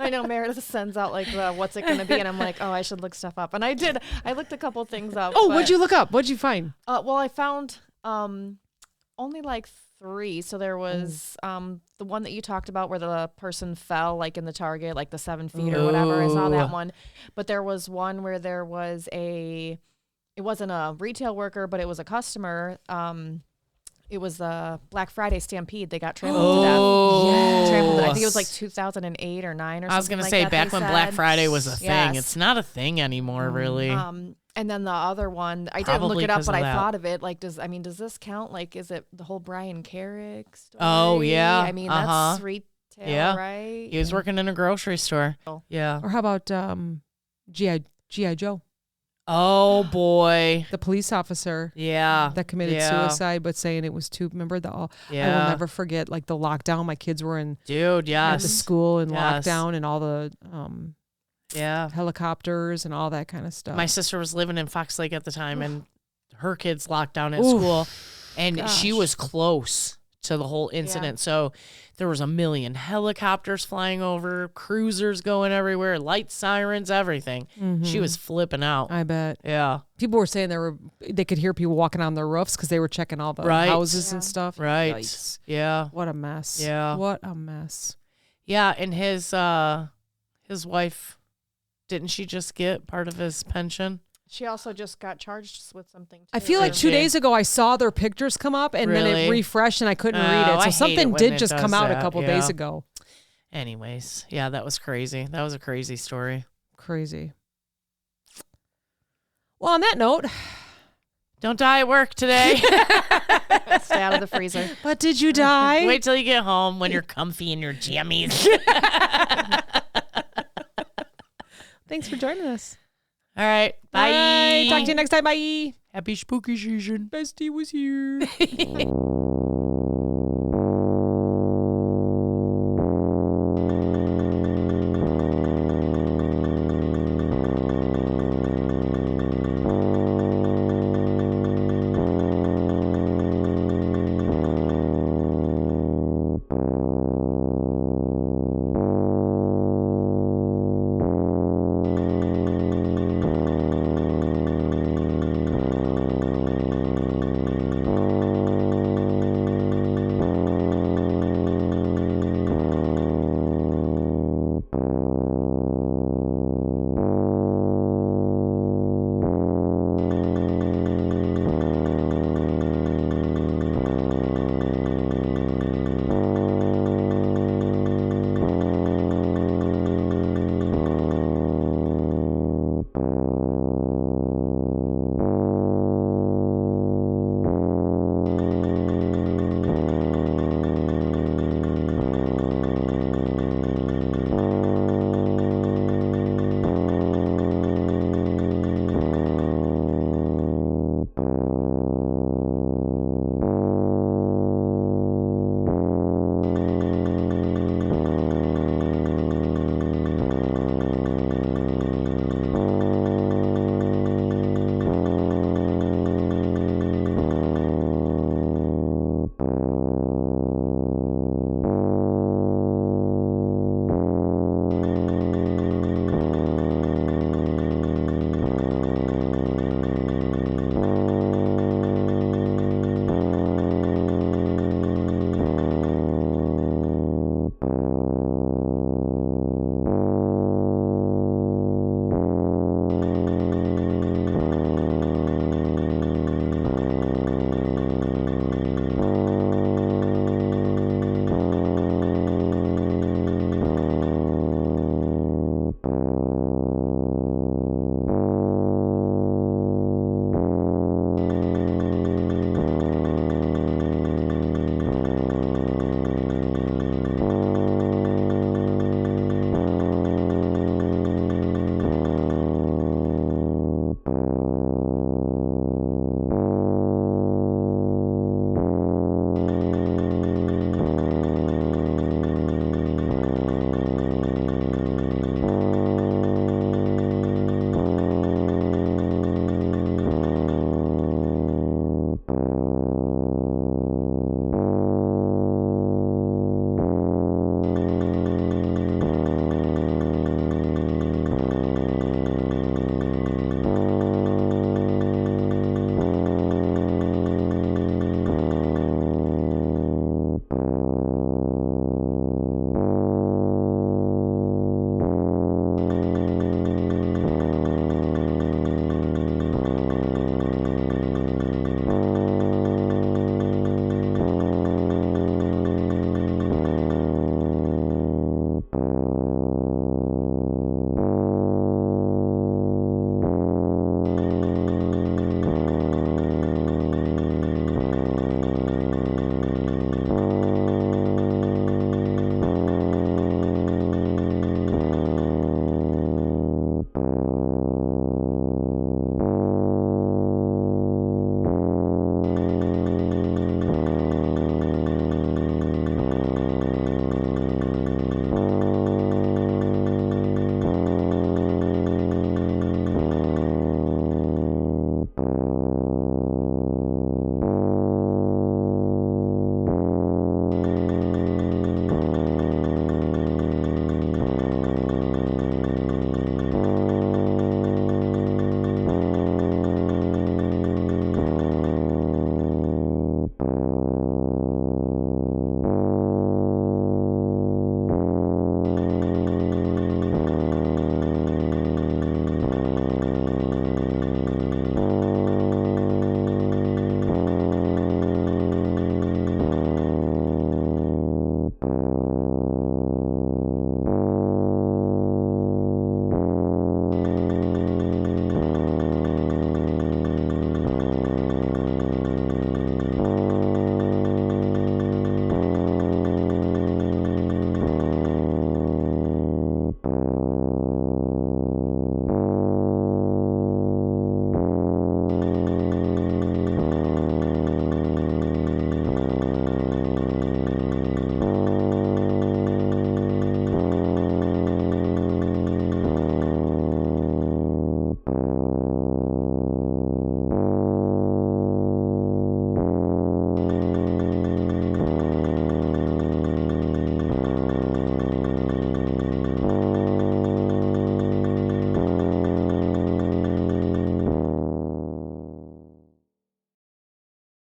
Speaker 3: I know Meredith sends out like what's it going to be, and I'm like, oh, I should look stuff up, and I did. I looked a couple things up.
Speaker 1: Oh,
Speaker 3: but,
Speaker 1: what'd you look up? What'd you find?
Speaker 3: Well, I found only like 3. So there was the one that you talked about where the person fell like in the Target, like the 7 feet or whatever. I saw that one, but there was one where there was it wasn't a retail worker, but it was a customer. It was a Black Friday stampede. They got trampled to death. Trampled to death. I think it was like 2008 or 9 or something.
Speaker 2: I was going to
Speaker 3: like
Speaker 2: say,
Speaker 3: that,
Speaker 2: back
Speaker 3: they
Speaker 2: when Black
Speaker 3: said.
Speaker 2: Friday was a thing,
Speaker 3: Yes.
Speaker 2: it's not a thing anymore, really.
Speaker 3: And then the other one, I didn't
Speaker 2: Probably
Speaker 3: look it up,
Speaker 2: 'cause
Speaker 3: but
Speaker 2: of
Speaker 3: I
Speaker 2: that.
Speaker 3: thought of it. Like, does this count? Like, is it the whole Brian Carrick story?
Speaker 2: Oh, yeah.
Speaker 3: I mean, that's retail,
Speaker 2: Yeah.
Speaker 3: right?
Speaker 2: He was working in a grocery store.
Speaker 3: Oh.
Speaker 2: Yeah.
Speaker 1: Or how about G.I. Joe,
Speaker 2: Oh, boy.
Speaker 1: the police officer
Speaker 2: Yeah.
Speaker 1: that committed
Speaker 2: Yeah.
Speaker 1: suicide, but saying it was too. Remember I will
Speaker 2: Yeah.
Speaker 1: never forget like the lockdown. My kids were in
Speaker 2: Dude,
Speaker 1: at the
Speaker 2: yes.
Speaker 1: school in
Speaker 2: Yes.
Speaker 1: lockdown, and all the
Speaker 2: Yeah.
Speaker 1: helicopters and all that kind of stuff.
Speaker 2: My sister was living in Fox Lake at the time, and her kids locked down at
Speaker 1: Oof.
Speaker 2: school, and she
Speaker 1: Gosh.
Speaker 2: was close to the whole incident. So there was a million helicopters flying over, cruisers going everywhere, light sirens, everything. She was flipping out.
Speaker 1: I bet.
Speaker 2: Yeah.
Speaker 1: People were saying they could hear people walking on their roofs because they were checking all the
Speaker 2: Right.
Speaker 1: houses and
Speaker 3: Yeah.
Speaker 1: stuff.
Speaker 2: Right.
Speaker 1: Yikes.
Speaker 2: Yeah.
Speaker 1: What a mess.
Speaker 2: Yeah.
Speaker 1: What a mess.
Speaker 2: Yeah. And his wife, didn't she just get part of his pension?
Speaker 3: She also just got charged with something.
Speaker 1: I
Speaker 3: too.
Speaker 1: feel like
Speaker 2: Did
Speaker 1: 2
Speaker 2: she?
Speaker 1: days ago I saw their pictures come up and then
Speaker 2: Really?
Speaker 1: it refreshed and I couldn't
Speaker 2: Oh,
Speaker 1: read it.
Speaker 2: I
Speaker 1: So
Speaker 2: hate
Speaker 1: something
Speaker 2: it when
Speaker 1: did
Speaker 2: it
Speaker 1: just
Speaker 2: does
Speaker 1: come out a
Speaker 2: that.
Speaker 1: couple
Speaker 2: Yeah.
Speaker 1: days ago.
Speaker 2: Anyways, yeah, that was crazy. That was a crazy story.
Speaker 1: Crazy. Well, on that note,
Speaker 2: Don't die at work today.
Speaker 3: Stay out of the freezer.
Speaker 1: but did you die?
Speaker 2: Wait till you get home when you're comfy in your jammies.
Speaker 1: Thanks for joining us.
Speaker 2: All right. Bye.
Speaker 1: Bye. Talk to you next time. Bye.
Speaker 2: Happy spooky season.
Speaker 1: Bestie was here.